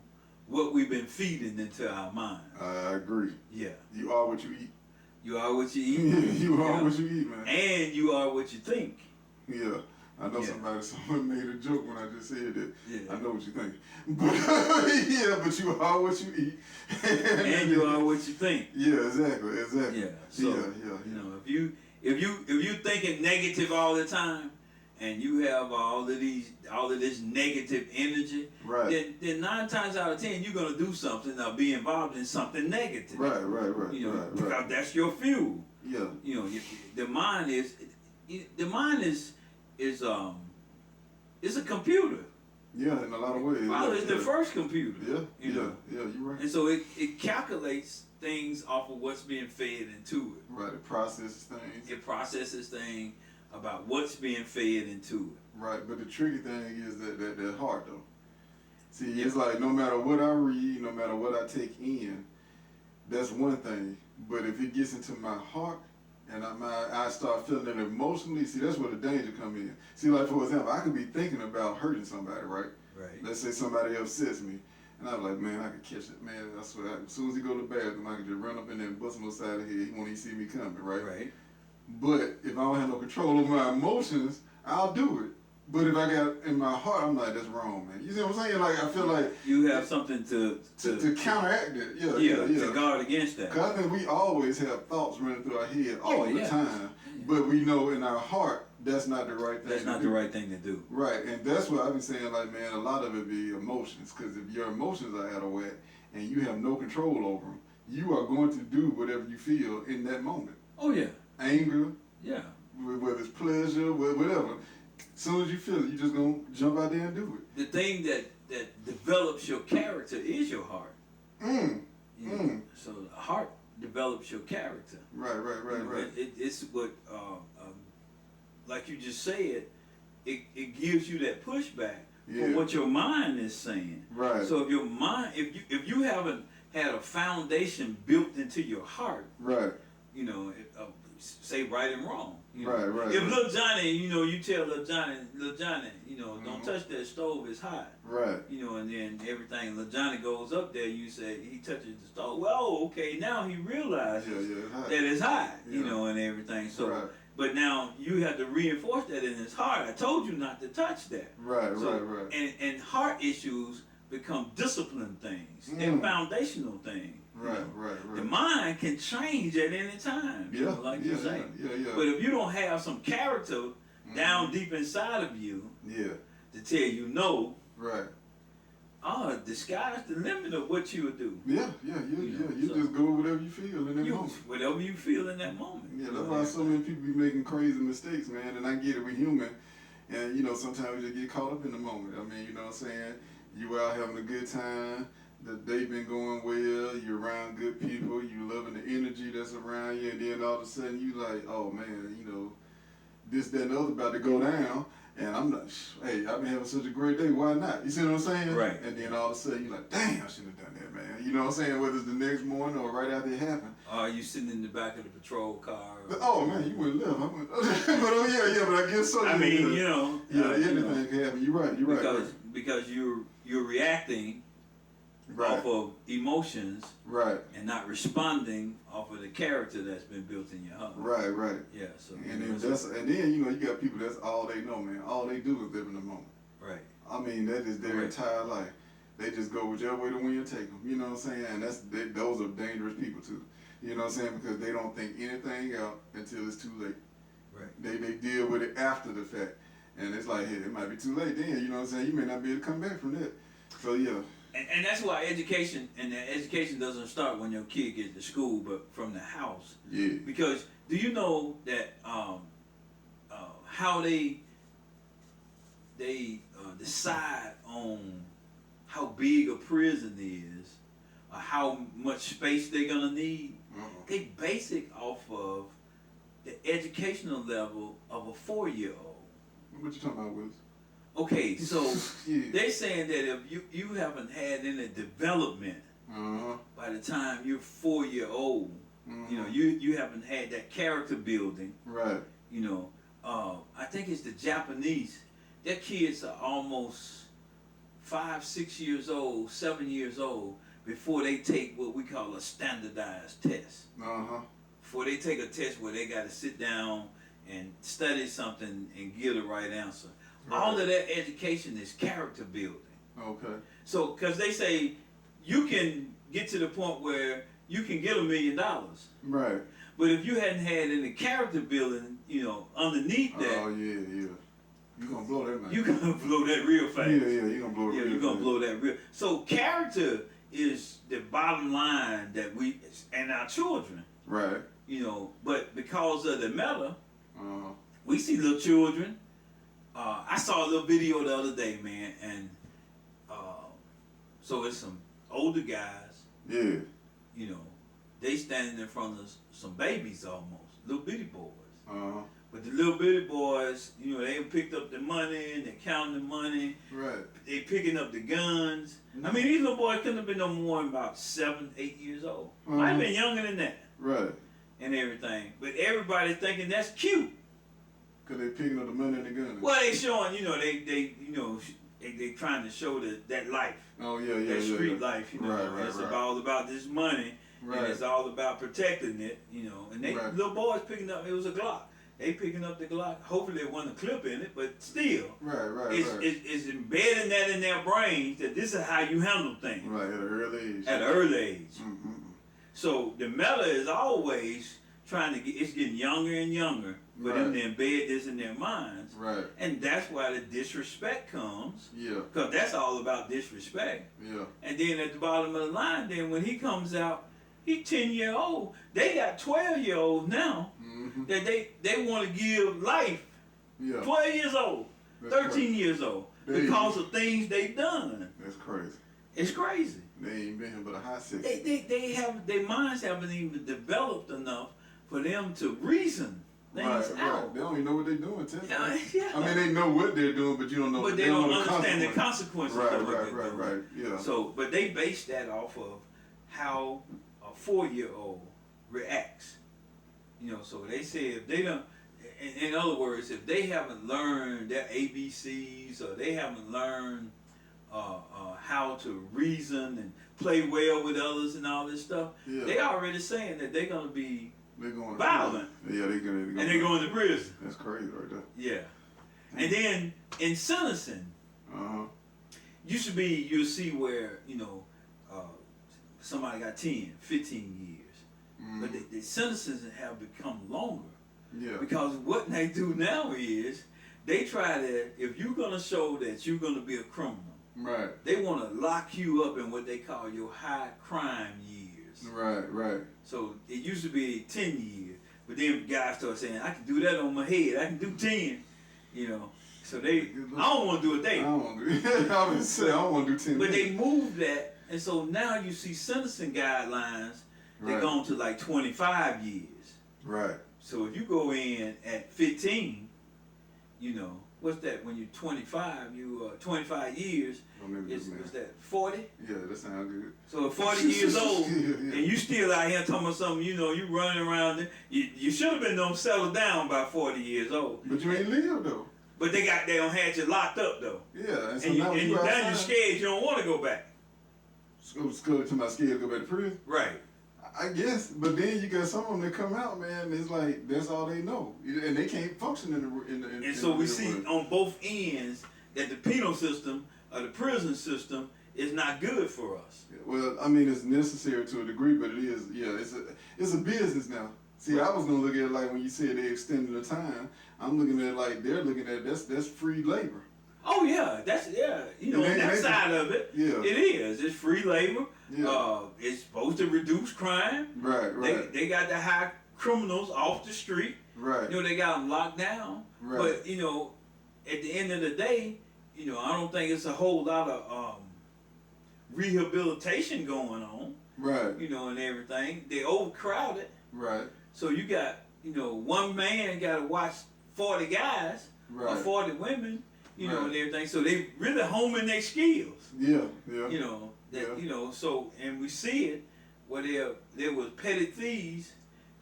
what we've been feeding into our mind. I agree. Yeah. You are what you eat. You are what you eat. You are what you eat, man. And you are what you think. Yeah. I know someone made a joke when I just said that. Yeah. I know what you think. But but you are what you eat. And you are what you think. Yeah, exactly. Yeah. So you know, if you thinking negative all the time, and you have all of this negative energy, right? Then 9 times out of 10 you're gonna do something or be involved in something negative. Right. You know, right. because that's your fuel. Yeah. You know, the mind is it's a computer. Yeah, in a lot of ways. Well, it's the first computer. Yeah. You know? Yeah, you're right. And so it calculates things off of what's being fed into it. Right. It processes things. It processes things about what's being fed into it. Right, but the tricky thing is that heart though. See, it's like no matter what I read, no matter what I take in, that's one thing. But if it gets into my heart and I start feeling it emotionally, see, that's where the danger come in. See, like for example, I could be thinking about hurting somebody, right? Right. Let's say somebody upsets me. And I'm like, man, I could catch it, man. I swear, as soon as he go to the bathroom, I could just run up in there and bust him upside the head. He won't even see me coming, right? Right. But if I don't have no control over my emotions, I'll do it. But if I got in my heart, I'm like, that's wrong, man. You see what I'm saying? Like, I feel like you have something to counteract it. Yeah. To guard against that. Because I think we always have thoughts running through our head all the time. Yeah. But we know in our heart, that's not the right thing That's not the right thing to do. Right, and that's what I've been saying, like, man, a lot of it be emotions. Because if your emotions are out of whack and you have no control over them, you are going to do whatever you feel in that moment. Oh, yeah. Anger. Yeah. Whether it's pleasure, whatever. As soon as you feel it, you just gonna jump out there and do it. The thing that develops your character is your heart. So the heart develops your character. Right. It's what, like you just said, it gives you that pushback for what your mind is saying. Right. So if your mind, if you haven't had a foundation built into your heart, right. You know, say right and wrong. You know? Right. If little Johnny, you know, you tell little Johnny, you know, don't touch that stove, it's hot. Right. You know, and then everything, little Johnny goes up there, you say, he touches the stove. Well, okay, now he realizes that it's hot, you know, and everything. So, but now you have to reinforce that in his heart. I told you not to touch that. Right. And heart issues become disciplined things. They're foundational things. Right, you know. right. The mind can change at any time. Yeah, like you say. Yeah. But if you don't have some character down deep inside of you, to tell you no, right. The sky's the limit of what you would do. Yeah. You just go with whatever you feel in that moment. Whatever you feel in that moment. Yeah, that's why so many people be making crazy mistakes, man. And I get it, we're human. And, sometimes we just get caught up in the moment. I mean, you know what I'm saying? You out having a good time. The day been going well. You're around good people. You loving the energy that's around you. And then all of a sudden you like, oh, man, this, that, and the other about to go down. And I'm like, hey, I've been having such a great day. Why not? You see what I'm saying? Right. And then all of a sudden you're like, damn, I shouldn't have done that, man. You know what I'm saying? Whether it's the next morning or right after it happened. Are you sitting in the back of the patrol car? Oh man, you wouldn't live. But I guess so. I mean, anything can happen. You're right. Because you're reacting off of emotions, right, and not responding off of the character that's been built in your heart. Right. Yeah. So and then you got people that's all they know, man. All they do is live in the moment. Right. I mean, that is their entire life. They just go whichever way the wind take them. You know what I'm saying? And those are dangerous people too. You know what I'm saying? Because they don't think anything out until it's too late. Right. They deal with it after the fact. And it's like, hey, it might be too late then. You know what I'm saying? You may not be able to come back from that. So, yeah. And that's why education doesn't start when your kid gets to school, but from the house. Yeah. Because do you know that how they decide on how big a prison is, or how much space they're gonna need? They base it off of the educational level of a 4-year-old. What you talking about, Wiz? Okay, so they're saying that if you haven't had any development by the time you're 4-year-old, you haven't had that character building. Right. I think it's the Japanese. Their kids are almost 5, 6 years old, 7 years old before they take what we call a standardized test. Before they take a test where they got to sit down and study something and give the right answer. Right. All of that education is character building. Okay. So, because they say you can get to the point where you can get $1 million. Right. But if you hadn't had any character building, underneath that. Oh, yeah. You're going to blow that, man. You're going to blow that real fast. Yeah, you're going to blow it real fast. You're going to blow that real. So, character is the bottom line that we, and our children. Right. But because of the meta, we see little children. I saw a little video the other day, man, and so it's some older guys. Yeah. They standing in front of some babies almost, little bitty boys. But the little bitty boys, they picked up the money and they counting the money. Right. They picking up the guns. I mean, these little boys couldn't have been no more than about 7, 8 years old. Might have been younger than that. Right. And everything. But everybody thinking that's cute. Cause they picking up the money and the guns. Well, they showing, they trying to show that life. Oh yeah, that street life. It's all about this money, and it's all about protecting it. And they little boys picking up. It was a Glock. They picking up the Glock. Hopefully, there wasn't a clip in it, but still, it's embedding that in their brains that this is how you handle things. Right, at an early age. At an early age. Mm-hmm. So the meta is always trying to it's getting younger and younger for them to embed this in their minds. Right. And that's why the disrespect comes. Yeah. Because that's all about disrespect. Yeah. And then at the bottom of the line, then when he comes out, he's 10-year-old. They got 12-year-olds now that they want to give life. Yeah. 12 years old, that's 13 crazy. Years old. Because of things they've done. That's crazy. It's crazy. They ain't been here but a hot second. Their minds haven't even developed enough for them to reason things out. They don't even know what they're doing, Tim. Yeah. I mean, they know what they're doing, but you don't know. But they don't understand the consequences. Right. Yeah. So, but they base that off of how a 4-year-old reacts. So they say if they don't, in other words, if they haven't learned their ABCs or they haven't learned how to reason and play well with others and all this stuff, they already saying that they're gonna be violent. Yeah, they're going to prison. That's crazy right there. Yeah. And then in sentencing, used to be, you'll see where, somebody got 10, 15 years. But the sentences have become longer. Yeah. Because what they do now is, they try to, if you're going to show that you're going to be a criminal, right, they want to lock you up in what they call your high crime years. Right. So it used to be 10 years, but then guys start saying, I can do that on my head, I can do 10, So I don't want to do a day. I don't want to do I would say I don't want to do 10 But minutes. they moved that, and so now you see sentencing guidelines, they're Right. going to like 25 years. Right. So if you go in at 15, what's that? When you're 25, 25 years, Or maybe is just that 40? Yeah, that sounds good. So at 40 years old, Yeah. and you still out here talking about something, you running around, you should have been done settled down by 40 years old. But you ain't live though. But they done had you locked up though. Yeah, and so And, now now outside, you're scared, you don't want to go back. Go to my scared to go back to prison. Right. I guess, but then you got some of them that come out, man. It's like that's all they know, and they can't function in the. And so we see on both ends that the penal system or the prison system is not good for us. Well, I mean, it's necessary to a degree, but it is. Yeah, it's a business now. See, I was gonna look at it like when you said they extended the time. I'm looking at it like they're looking at that's free labor. Oh yeah, that's on that side of it. Yeah, it is. It's free labor. Yeah. It's supposed to reduce crime. Right. They got to hire criminals off the street. Right. They got them locked down. Right. But at the end of the day, I don't think it's a whole lot of rehabilitation going on. Right. And everything. They overcrowded. Right. So you got one man got to watch 40 guys or Right. 40 women. Right. And everything. So they really homing their skills. Yeah. So and we see it where there was petty thieves,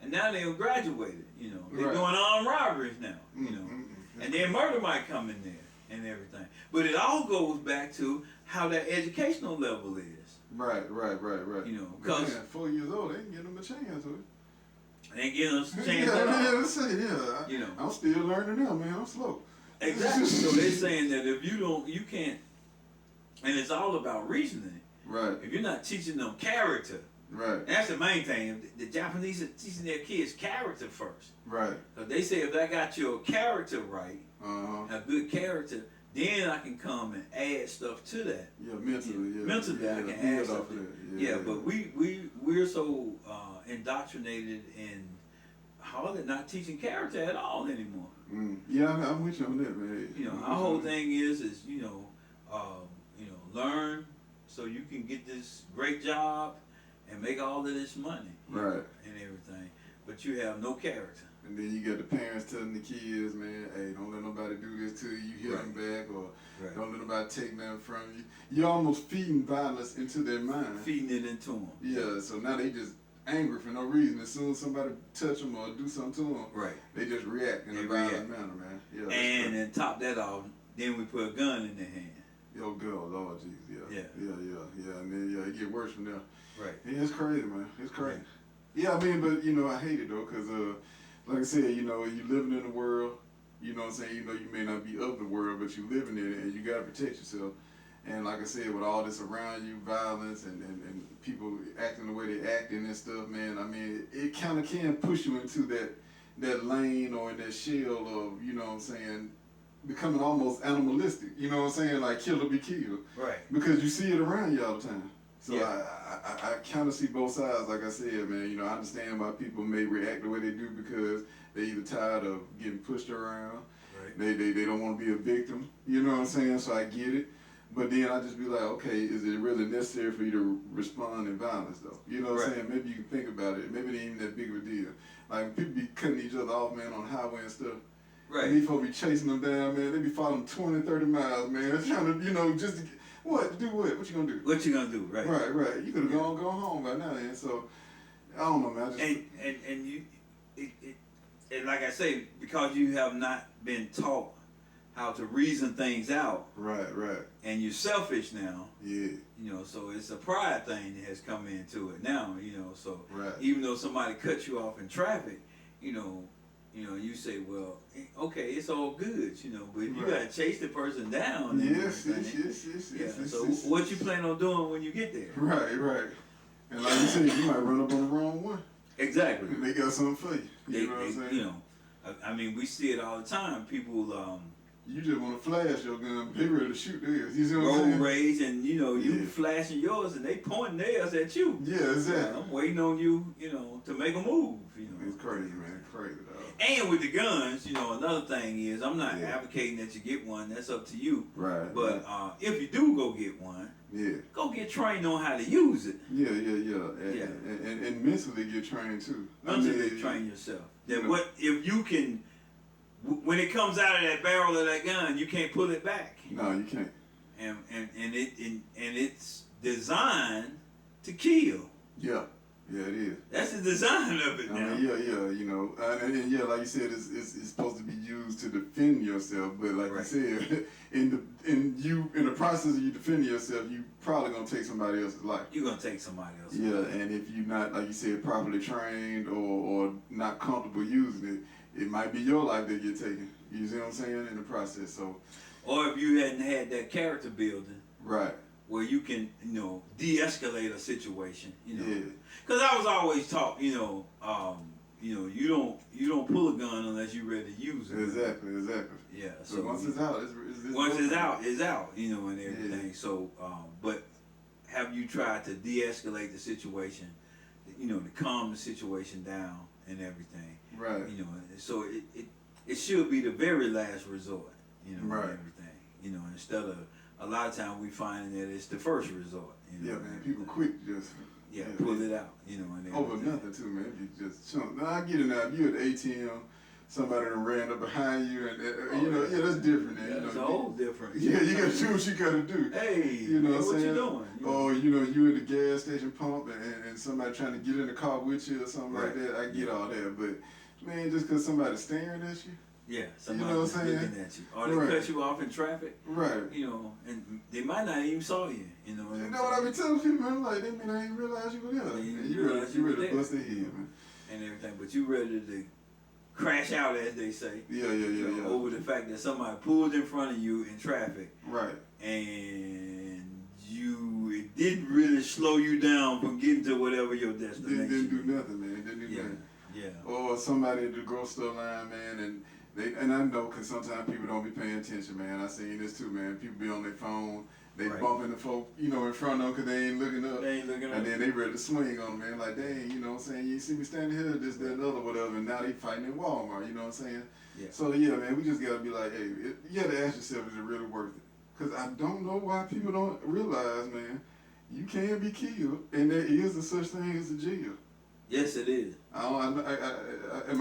and now they're graduated. They're Right. doing armed robberies now. And then murder might come in there and everything. But it all goes back to how their educational level is. Right. Because 4 years old, they ain't getting them a chance with it. they ain't getting us a chance Yeah, at all. let's say, yeah. I'm still learning now, man. I'm slow. Exactly. So they're saying that if you can't, and it's all about reasoning. Right. If you're not teaching them character, Right. that's the main thing. The Japanese are teaching their kids character first. Right. Because they say if I got your character right, Uh-huh. a good character, then I can come and add stuff to that. Yeah, mentally, yeah. Mentally, I can build add off stuff. of that. Yeah, but we're so indoctrinated in hardly not teaching character at all anymore. Yeah, I'm with you on that, man. Our whole thing is learn so you can get this great job and make all of this money, Right. and everything. But you have no character. And then you got the parents telling the kids, man, hey, don't let nobody do this to you. You hit them back, or don't let nobody take nothing from you. You're almost feeding violence into their mind. Feeding it into them. Yeah, so now they just angry for no reason. As soon as somebody touch them or do something to them, Right. they just react in a violent manner, man. Yeah. And then top that off, then we put a gun in their hand. Yo, girl, Lord Jesus, yeah. Yeah. And then, it get worse from there. Right. Yeah, it's crazy, man. It's crazy. Right. Yeah, I mean, but, I hate it, though, because, like I said, you living in the world, you know what I'm saying? You may not be of the world, but you living in it, and you got to protect yourself. And like I said, with all this around you, violence and people acting the way they acting and stuff, man, I mean, it kind of can push you into that lane or in that shell of, you know what I'm saying, becoming almost animalistic, you know what I'm saying, like kill or be killed. Right. Because you see it around you all the time. So Yeah. I kind of see both sides, like I said, man. I understand why people may react the way they do because they're either tired of getting pushed around, Right. they don't want to be a victim, you know what I'm saying, so I get it. But then I just be like, okay, is it really necessary for you to respond in violence, though? You know what I'm saying? Maybe you can think about it. Maybe it ain't even that big of a deal. Like, people be cutting each other off, man, on the highway and stuff. Right. And these folks be chasing them down, man. They be following 20, 30 miles, man. Trying to, just to get, what? Do what? What you gonna do? What you gonna do? Right. Right. You could have gone home by now, man. So, I don't know, man. And you, and like I say, because you have not been taught how to reason things out. Right. And you're selfish now. Yeah. So it's a pride thing that has come into it now. So Right. even though somebody cuts you off in traffic, You know, you say, well, okay, it's all good, you know, but if you Right. gotta chase the person down. Yes, Yeah. yes. So what you plan on doing when you get there? Right. And like you said, you might run up on the wrong one. Exactly. And they got something for you. You know what I'm saying? You know, I mean, we see it all the time. People You just want to flash your gun, but they ready to shoot theirs. You see what I'm road saying? rage, and you know, you Yeah. flashing yours, and they pointing theirs at you. Yeah, exactly. I'm waiting on you, you know, to make a move. You know, It's crazy, man. Crazy, dog. And with the guns, you know, another thing is, I'm not Yeah. advocating that you get one. That's up to you. Right. But if you do go get one, yeah. go get trained on how to use it. Yeah. Yeah. And mentally get trained too. Mentally train yourself. That you know. what if you can, when it comes out of that barrel of that gun, you can't pull it back. No, you can't. And it's designed to kill. Yeah, it is. That's the design of it I now. mean, you know, and yeah, like you said, it's supposed to be used to defend yourself. But like Right. you said, in the process of you defending yourself, you probably gonna take somebody else's life. You're gonna take somebody else. Yeah, and if you're not, like you said, properly trained or not comfortable using it might be your life that you're taking. You see what I'm saying? In the process, so. Or if you hadn't had that character building, Right. where you can, you know, de-escalate a situation, you know. Yeah. Because I was always taught, you know, you don't pull a gun unless you're ready to use it. Exactly. Yeah. So once it's out, it's out, you know, and everything. Yeah. So, but have you tried to de-escalate the situation, you know, to calm the situation down and everything? Right. You know, so it should be the very last resort, you know, Right. and everything. You know, instead of a lot of times we find that it's the first resort. You know, Yeah, man. People quick just. pull it out, you know, and Over everything. nothing too, man. You just chunk. Now I get it now. If you at the ATM, somebody done ran up behind you, and you know, yeah, that's different. Yeah, You know, it's a whole different. yeah, you gotta do what you gotta do. Hey, You know hey, what I'm saying? you doing? You know? Or you know, you at the gas station pump and somebody trying to get in the car with you or something like Right. that. I get all that, but man, just cause somebody's staring at you, Yeah, somebody know what just I'm saying? looking at you, or they Right. cut you off in traffic, right? you know, and they might not even saw you, you know. You know what I be telling people, man? Like, they mean I ain't realize you were there. Yeah, you And didn't you realize you ready were to there. bust their head, man. And everything, but you ready to crash out, as they say. Yeah. Over the fact that somebody pulled in front of you in traffic, Right. and it didn't really slow you down from getting to whatever your destination. Didn't do nothing, man. Didn't do Yeah, nothing. yeah. Or somebody at the grocery store line, man, and I know because sometimes people don't be paying attention, man. I seen this too, man. People be on their phone, they Right. bumping the folk, you know, in front of them because they ain't looking up. They ain't looking And up. then they ready to swing on them, man. Like, dang, you know what I'm saying? You see me standing here, this, that, and the other, whatever. And now they fighting in Walmart, you know what I'm saying? Yeah. So, yeah, man, we just got to be like, hey, you got to ask yourself, is it really worth it? Because I don't know why people don't realize, man, you can be killed, and there is a such thing as a jail. Yes, it is. Am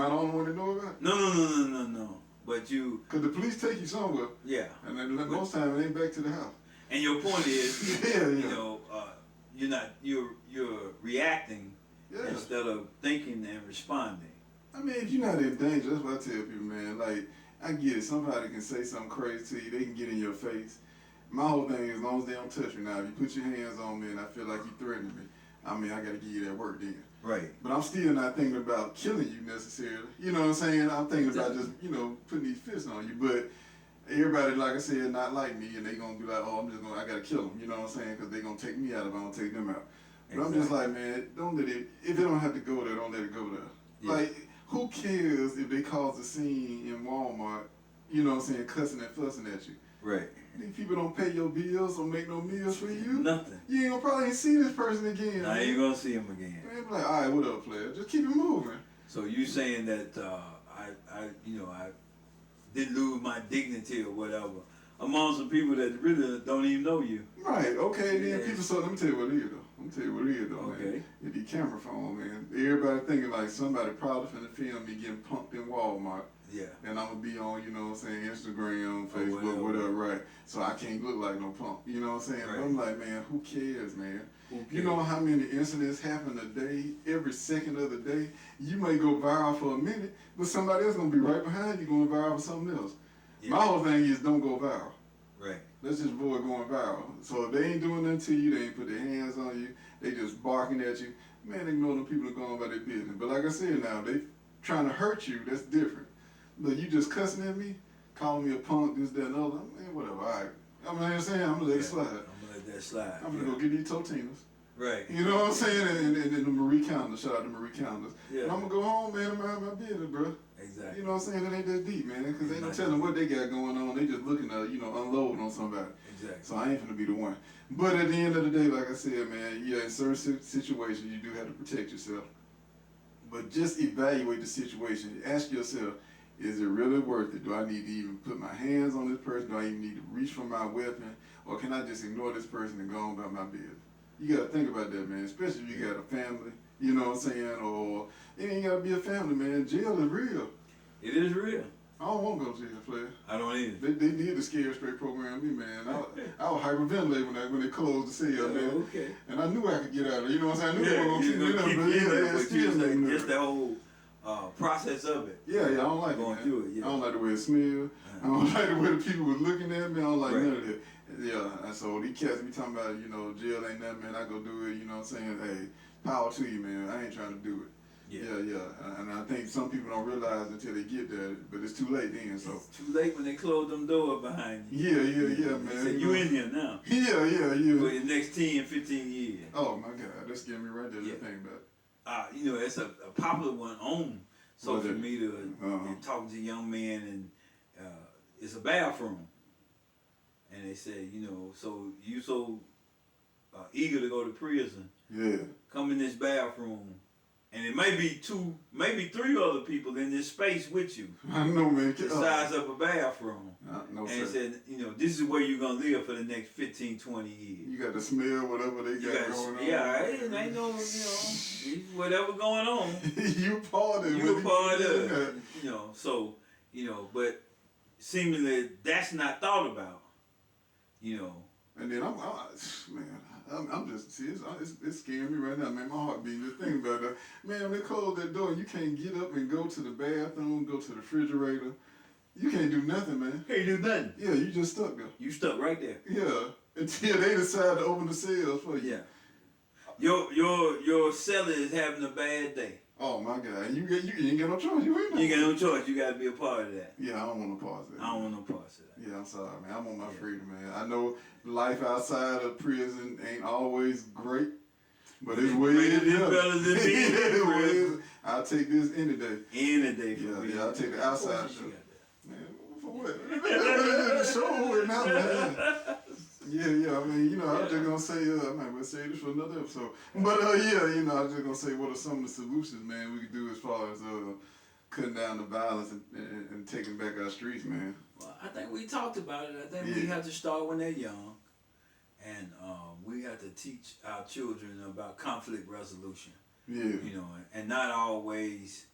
I the only one that know about it? No. But you, Because the police take you somewhere, yeah. and then most time it ain't back to the house. And your point is, Yeah. you know, you're reacting Yeah. instead of thinking and responding. I mean, if you're not in danger, that's what I tell people, man. Like, I get it. Somebody can say something crazy to you. They can get in your face. My whole thing is, as long as they don't touch me. Now, if you put your hands on me and I feel like you threatening me, I mean, I got to give you that work then. Right. But I'm still not thinking about killing you necessarily. You know what I'm saying? I'm thinking about just, you know, putting these fists on you. But everybody, like I said, not like me, and they going to be like, oh, I got to kill them. You know what I'm saying? Because they going to take me out if I don't take them out. But I'm just like, man, don't let it, if it don't have to go there, don't let it go there. Yeah. Like, who cares if they cause a scene in Walmart, you know what I'm saying, cussing and fussing at you? Right. These people don't pay your bills or make no meals for you. Nothing. You ain't gonna probably see this person again. Now man. you're gonna see him again. Man, be like, all right, what up, player? Just keep it moving. So you saying that I didn't lose my dignity or whatever among some people that really don't even know you. Right, okay, then Yeah. people, so let me tell you what it is, though. Okay. Man. It's the camera phone, man. Everybody thinking like somebody probably finna film me getting pumped in Walmart. Yeah. And I'm gonna be on, you know what I'm saying, Instagram, Or Facebook, whatever, right? So I can't look like no pump, you know what I'm saying? Right. But I'm like, man, who cares, man? Who cares? You know how many incidents happen a day, every second of the day? You may go viral for a minute, but somebody else gonna be right behind you going viral for something else. Yeah. My whole thing is don't go viral. Right. Let's just avoid going viral. So if they ain't doing nothing to you, they ain't put their hands on you, they just barking at you, man, ignore them people are going by their business. But like I said now, trying to hurt you, that's different. But you just cussing at me, calling me a punk, this, that, and other, man, whatever, all right. I'm what I'm saying, I'm gonna let it slide. I'm gonna let that slide. I'm gonna go get these Totinas. Right. You know what I'm saying? And the Marie Callender's, shout out to Marie Callender's. Yeah. And I'm gonna go home, man, and mind my business, bro. Exactly. You know what I'm saying? It ain't that deep, man, because they don't tell them what they got going on. They just looking to, unload on somebody. Exactly. So I ain't finna be the one. But at the end of the day, like I said, man, yeah, in certain situations, you do have to protect yourself. But just evaluate the situation. Ask yourself, is it really worth it? Do I need to even put my hands on this person? Do I even need to reach for my weapon? Or can I just ignore this person and go on about my business? You gotta think about that, man, especially if you got a family, you know what I'm saying? Or it ain't gotta be a family, man. Jail is real. It is real. I don't want to go to jail, player. I don't either. They did the scare straight program me, man. I was hyperventilating when they closed the cell, man. Okay. And I knew I could get out of it. You know what I'm saying? I knew Yeah, they were you're gonna gonna keep keep me in up, there, but but you still just the whole process of it. Yeah, I don't like it, Going man. through it, yeah. I don't like the way it smells. I don't like the way the people was looking at me. I don't like Right. none of that. Yeah, and so these cats be talking about, jail ain't nothing, man. I go do it, you know what I'm saying? Hey, power to you, man. I ain't trying to do it. Yeah. And I think some people don't realize until they get there, but it's too late then, so. It's too late when they close them doors behind you. Yeah, man. They say, you in here now. Yeah. For the next 10, 15 years. Oh, my God. That scared me right there, the thing about it. It's a popular one on social media Uh-huh. and talking to young men, and it's a bathroom. And they say, so you so eager to go to prison. Yeah. Come in this bathroom, and it may be two, maybe three other people in this space with you. I know, man. The size of a bathroom. No, and sir. said, this is where you're going to live for the next 15, 20 years. You got to smell whatever they got going on. Yeah, it ain't no, whatever going on. You part of it. You a part of it. So, but seemingly that's not thought about. And then I'm just, see, it's scaring me right now, man. My heart beating. Just thinking about that. Man, when they close that door, you can't get up and go to the bathroom, go to the refrigerator. You can't do nothing, man. Can't do nothing. Yeah, you just stuck there. You stuck right there. Yeah, until they decide to open the cells for you. Yeah. Your seller is having a bad day. Oh my God, you ain't got no choice. You ain't got no choice. You got to be a part of that. Yeah, I don't want no parts of that. I don't want no parts of that. Yeah, I'm sorry, man. I want my freedom, man. I know life outside of prison ain't always great, but it's way better than being in prison. I'll take this any day. Any day for me. Yeah, I'll take the outside show. Man, for what? The show with now, man. Yeah. I mean, I was just gonna say, I might well say this for another episode. But I was just gonna say, what are some of the solutions, man, we could do as far as cutting down the violence and taking back our streets, man. Well, I think we talked about it. I think we have to start when they're young, and we have to teach our children about conflict resolution. Yeah. And not always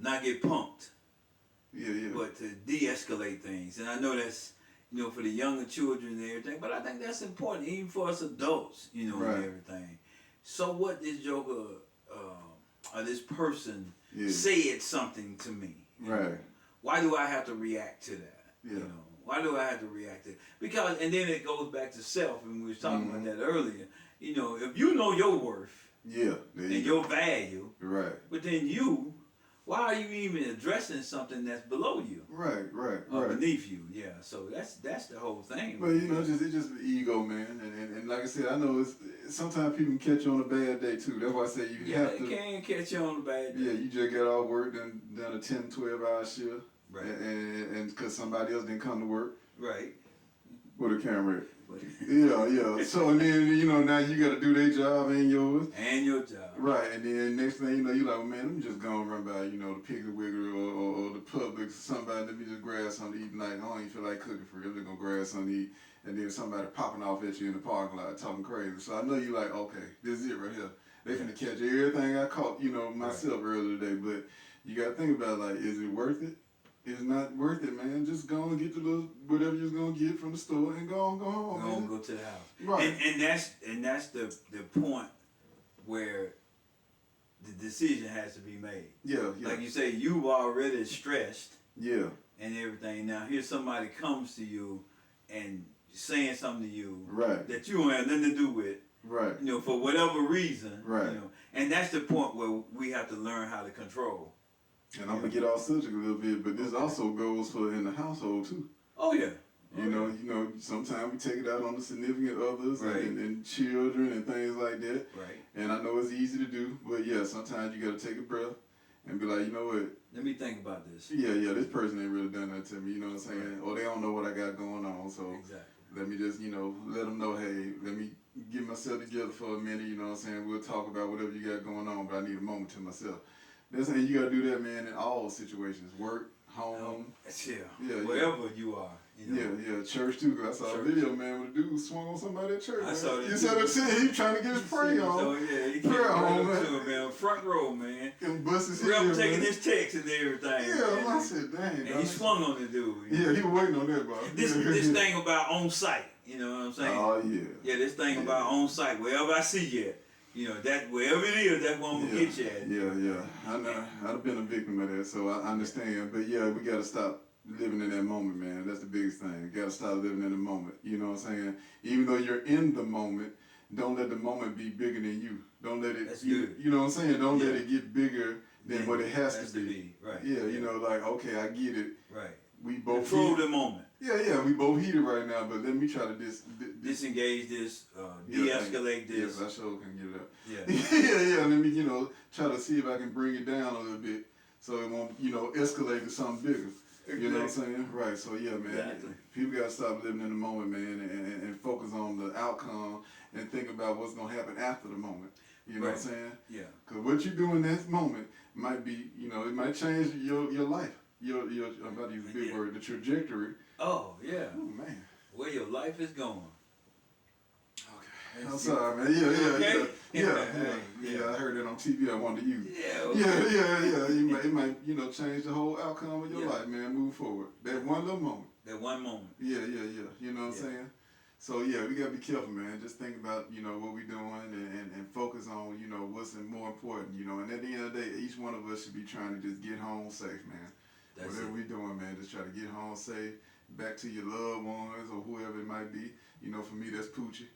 not get punked. Yeah. But to de-escalate things, and I know that's for the younger children and everything, but I think that's important even for us adults, and everything. So what this joker or this person said something to me. Right. Why do I have to react to that? Yeah. Why do I have to react to it? Because, and then it goes back to self, and we was talking about that earlier. If you know your worth and your value, right. but then why are you even addressing something that's below you? Right. Or beneath you, yeah. So that's the whole thing. But it's just ego, man. And like I said, I know sometimes people can catch you on a bad day too. That's why I say you have to. Yeah, they can catch you on a bad day. Yeah, you just got off work, done a 10, 12-hour shift. Right. And because somebody else didn't come to work. Right. With a camera. Yeah. So and then now you got to do their job and yours. And your job. Right, and then next thing you know, you're like, well, man, let me just go and run by, the Piggly Wiggly or the Publix, somebody, let me just grab something to eat tonight. I don't even feel like cooking for you. I'm just going to grab something to eat. And then somebody popping off at you in the parking lot talking crazy. So I know you like, okay, this is it right here. They finna catch everything I caught, myself earlier today. But you got to think about, like, is it worth it? It's not worth it, man. Just go and get the little whatever you're gonna get from the store and go home, man. Go to the house. Right. And that's the point where the decision has to be made. Yeah. Like you say, you've already stressed. Yeah. And everything. Now here somebody comes to you and saying something to you right. that you don't have nothing to do with. Right. You know, for whatever reason. Right. You know, and that's the point where we have to learn how to control. And I'm gonna get off subject a little bit, but this also goes for in the household too. Oh yeah. You know, sometimes we take it out on the significant others Right. and children and things like that. Right. And I know it's easy to do, but yeah, sometimes you gotta take a breath and be like, you know what? Let me think about this. Yeah, this person ain't really done that to me. You know what I'm saying? Or they don't know what I got going on, so Exactly. let me just, let them know, hey, let me get myself together for a minute. You know what I'm saying? We'll talk about whatever you got going on, but I need a moment to myself. That's saying you gotta do that, man, in all situations: work, home, Yeah. Wherever you are. You know. yeah, church too. Cause I saw a video, man, with a dude swung on somebody at church. I Man. saw that. You saw that shit? He trying to get his prayer on. So yeah, he came Prayer right on, up to him, man. Front row, man. And bust his Rep head, taking man. his text and everything. Yeah, man. I said, dang. And dog. he swung on the dude. Yeah, he was waiting on that, bro. This thing about on site, you know what I'm saying? Oh yeah. Yeah, this thing about on site, wherever I see you, you know, that wherever it is, that's where I'm gonna get you at. Yeah. I know. I've been a victim of that, so I understand. But yeah, we gotta stop living in that moment, man. That's the biggest thing. You gotta stop living in the moment. You know what I'm saying? Even though you're in the moment, don't let the moment be bigger than you. Don't let it. That's you, good. you know what I'm saying? Don't let Yeah. it get bigger than what it has to be. Right. Yeah, you know, like okay, I get it. Right. We both Control heated. the moment. Yeah, we both heated right now. But let me try to Disengage this, de-escalate this. Yes, I sure can get it up. Yeah. yeah. Let me, try to see if I can bring it down a little bit, so it won't, escalate to something bigger. You know what I'm saying? Right. So yeah, man. Exactly. People gotta stop living in the moment, man, and focus on the outcome and think about what's gonna happen after the moment. You know what I'm saying? Yeah. Cause what you do in that moment might be, it might change your life. Your I'm about to use a big word, the trajectory. Oh yeah. Oh man. Where your life is going. Okay. I'm sorry, man. Yeah. Yeah. I heard that on TV. I wanted to use it. Yeah. Okay. Yeah. It might, change the whole outcome of your life, man. Move forward. That one little moment. That one moment. Yeah. You know what I'm saying? So yeah, we gotta be careful, man. Just think about, what we're doing and focus on, what's more important, And at the end of the day, each one of us should be trying to just get home safe, man. Whatever we're doing, man, just try to get home safe, back to your loved ones or whoever it might be. For me, that's Poochie.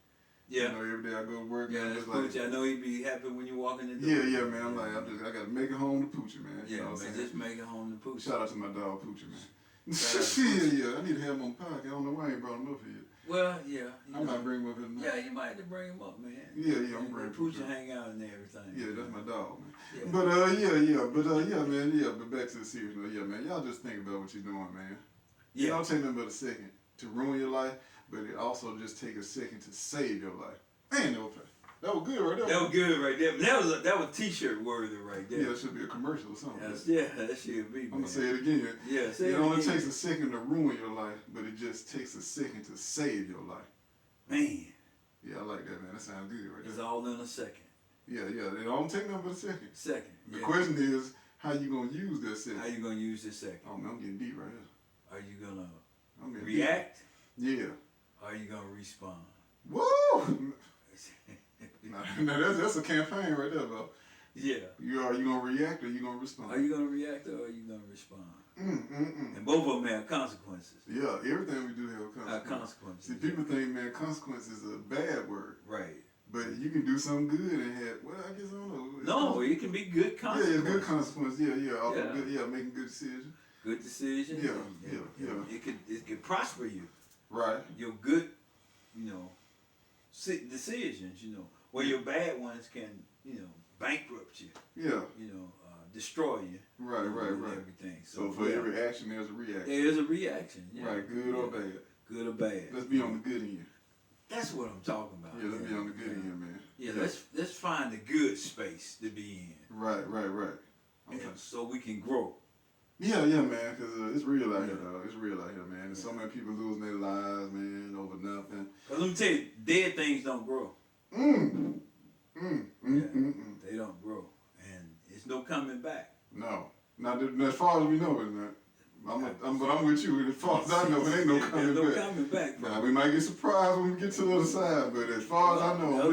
Yeah. Every day I go to work, Yeah, man, that's just like, Poochie. I know he'd be happy when you walk in the door. Yeah, man. I'm like, I gotta make it home to Poochie, man. Yeah, You know what I'm man, saying? just make it home to Poochie. Shout out to my dog Poochie, man. Shout out to Yeah. I need to have him on the podcast. I don't know why I ain't brought him up here. Well, yeah. I might bring him up here tonight. Yeah, you might have to bring him up, man. Yeah, I'm bringing Poochie hang out and everything. Yeah, that's my dog, man. Yeah. But man. But back to the serious note. Yeah, man. Y'all just think about what you're doing, man. It don't take nothing but a second to ruin your life, but it also just take a second to save your life. Man, that was good right there. That was good right there. That was t-shirt worthy right there. Yeah, it should be a commercial or something. Yeah, that should be. I'm gonna say it again. Yeah, say it it only again. takes a second to ruin your life, but it just takes a second to save your life. Man. Yeah, I like that, man. That sounds good right there. It's all in a second. Yeah. It don't take nothing but a second. Second. The question is, how you gonna use that second? How you gonna use this second? Oh man, I'm getting deep right here. Are you gonna I'm getting react? Deep. Yeah. Or are you gonna respond? Woo! Now that's a campaign right there, bro. Yeah. Are you gonna react or you gonna respond? Are you gonna react or are you gonna respond? And And both of them have consequences. Yeah, everything we do have Consequences. See, people think, man, consequence is a bad word. Right. But you can do something good and have, I guess I don't know. No, it can be good consequences. Yeah, it's good consequence. Yeah. Making good decisions. Good decisions. Yeah. It could prosper you. Right. Your good, decisions, where your bad ones can, bankrupt you. Yeah. Destroy you. Right. And everything. So for every action, there's a reaction. There is a reaction. Yeah. Right, good or bad. Good or bad. Let's be on the good end. That's what I'm talking about. Yeah, let's be on the good end, man. Yeah, let's find the good space to be in. Right. And so we can grow. Yeah, man, because it's real out here, dog. It's real out here, man. There's so many people losing their lives, man, over nothing. But let me tell you, dead things don't grow. They don't grow. And it's no coming back. No. Not as far as we know, it's not. But I'm with you. As far as I know, it ain't no coming back. No coming back. Now, we might get surprised when we get to the other side, but as far as I know, the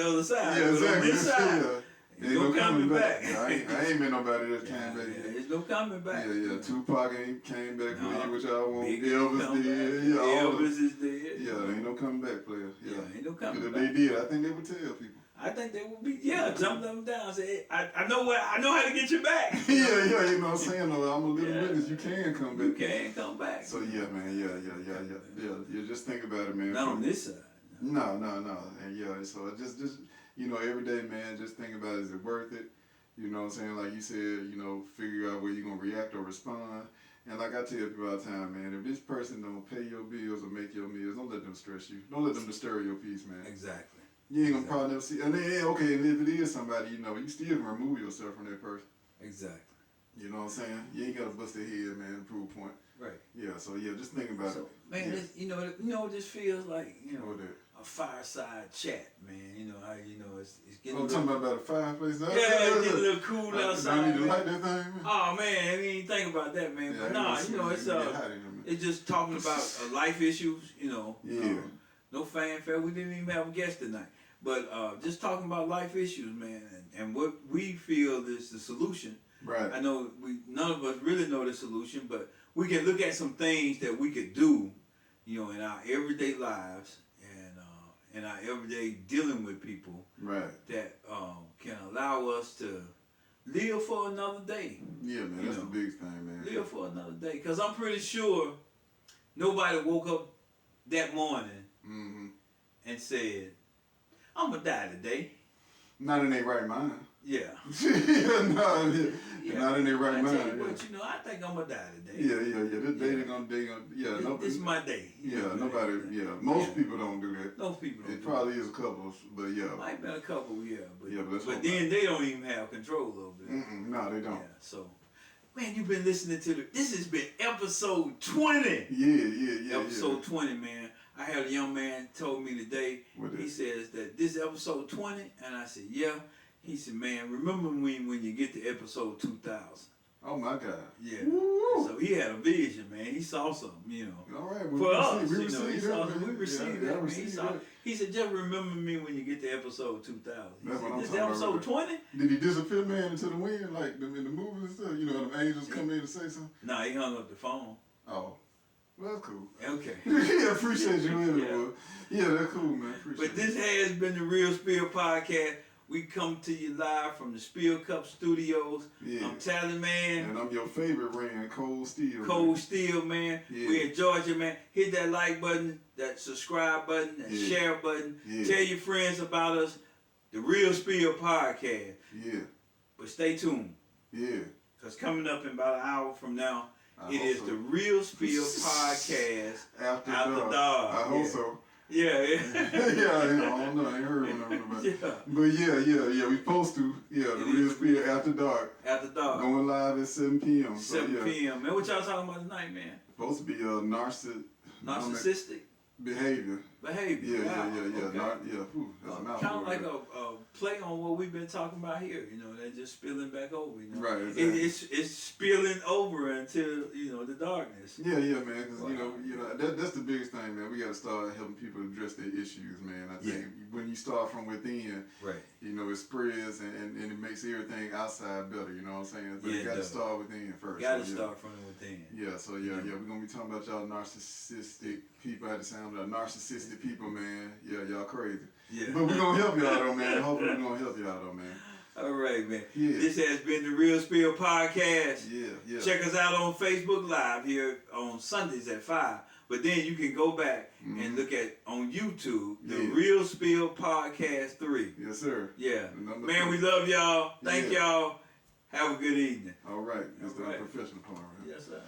other side. Yeah, exactly. On this side, Ain't no coming back. Yeah, I ain't met nobody that came back. Yeah, there's no coming back. Yeah. Tupac ain't came back with what y'all want. Big Elvis did. Yeah, Elvis is dead. Yeah, ain't no coming back, player. Yeah, ain't no coming if back. they did, I think they would tell people. I think they would be, jump them down. Say, I know how to get you back. Yeah, you know what I'm saying? Though, I'm a little witness. You can come back. You can come back. So yeah, man. Yeah. Just think about it, man. Not on this side. No. And yeah, so just every day, man, just think about is it worth it? You know what I'm saying? Like you said, figure out where you're gonna react or respond. And like I tell people all the time, man, if this person don't pay your bills or make your meals, don't let them stress you. Don't let them disturb your peace, man. Exactly. You ain't gonna probably never see. And then, okay, and if it is somebody, you still can remove yourself from that person. Exactly. You know what I'm saying? You ain't gotta bust their head, man. Prove point. Right. Yeah. So yeah, just think about it. Man, this, this feels like What that? a fireside chat, man. You know how it's getting. Oh, talking about a fireplace. Yeah, it's getting a little cool outside. I need to light that thing, man. Oh man, I didn't even think about that, man. Yeah, But nah, it's just talking about life issues. Yeah. No fanfare. We didn't even have a guest tonight, but just talking about life issues, man, and what we feel is the solution. Right. I know none of us really know the solution, but we can look at some things that we could do, in our everyday lives and in our everyday dealing with people. Right. That can allow us to live for another day. Yeah, man, that's the biggest thing, man. Live for another day, because I'm pretty sure nobody woke up that morning and said, "I'm gonna die today." Not in their right mind. Yeah. Not in their right mind. But I think I'm gonna die today. Yeah. This day they're gonna this is my day. Nobody. Most people don't do that. Most people don't. It probably is a couple, but yeah. Might be a couple, But then they don't even have control over it. No, they don't. Yeah. So, man, you've been listening to this has been episode 20. Yeah. Episode 20, man. I had a young man told me today. He says that this episode 20, and I said, yeah. He said, man, remember when you get to episode 2000. Oh my God. Yeah. Woo. So he had a vision, man. He saw something, All right. For us, we received that. He said, just remember me when you get to episode 2000. That's what I'm this talking episode about. 20? Did he disappear, man, into the wind like them in the movies and stuff? Them angels come in and say something? Nah, he hung up the phone. Oh. Well, that's cool. Okay. Yeah, appreciate you anyway. Yeah, that's cool, man. But this has been the Real Spill Podcast. We come to you live from the Spill Cup Studios. Yeah. I'm Tally, man. And I'm your favorite ran, Cold Steel. Cold Steel, man. Yeah. We in Georgia, man. Hit that like button, that subscribe button, that share button. Yeah. Tell your friends about us. The Real Spill Podcast. Yeah. But stay tuned. Yeah. Because coming up in about an hour from now, it is the Real Spill Podcast After dark. I hope so. Yeah. I don't know. I ain't heard one about it. But yeah. We supposed to. Yeah, the Real Spill After Dark. After dark. Going live at 7 p.m. 7 p.m. Man, what y'all talking about tonight, man? Supposed to be narcissistic behavior. Behavior. Yeah. Okay. That's a mouthful. Kind of like a play on what we've been talking about here. They're just spilling back over. Right. Exactly. It's spilling over into the darkness. Yeah, man. Because that's the biggest thing, man. We got to start helping people address their issues, man. I think when you start from within, right. It spreads and it makes everything outside better. You know what I'm saying? But you got to start within first. Got to start from within. Yeah. So we're gonna be talking about y'all narcissistic people. I had to sound like narcissistic people, man. Yeah, y'all crazy. Yeah. But we're gonna help y'all though, man. Hopefully we're gonna help y'all though, man. All right, man. Yeah. This has been the Real Spill Podcast. Yeah. Check us out on Facebook Live here on Sundays at 5. But then you can go back and look at on YouTube the Real Spill Podcast 3. Yes, sir. Yeah. Man, we love y'all. Thank y'all. Have a good evening. All right. That's the professional part, right? Yes, sir.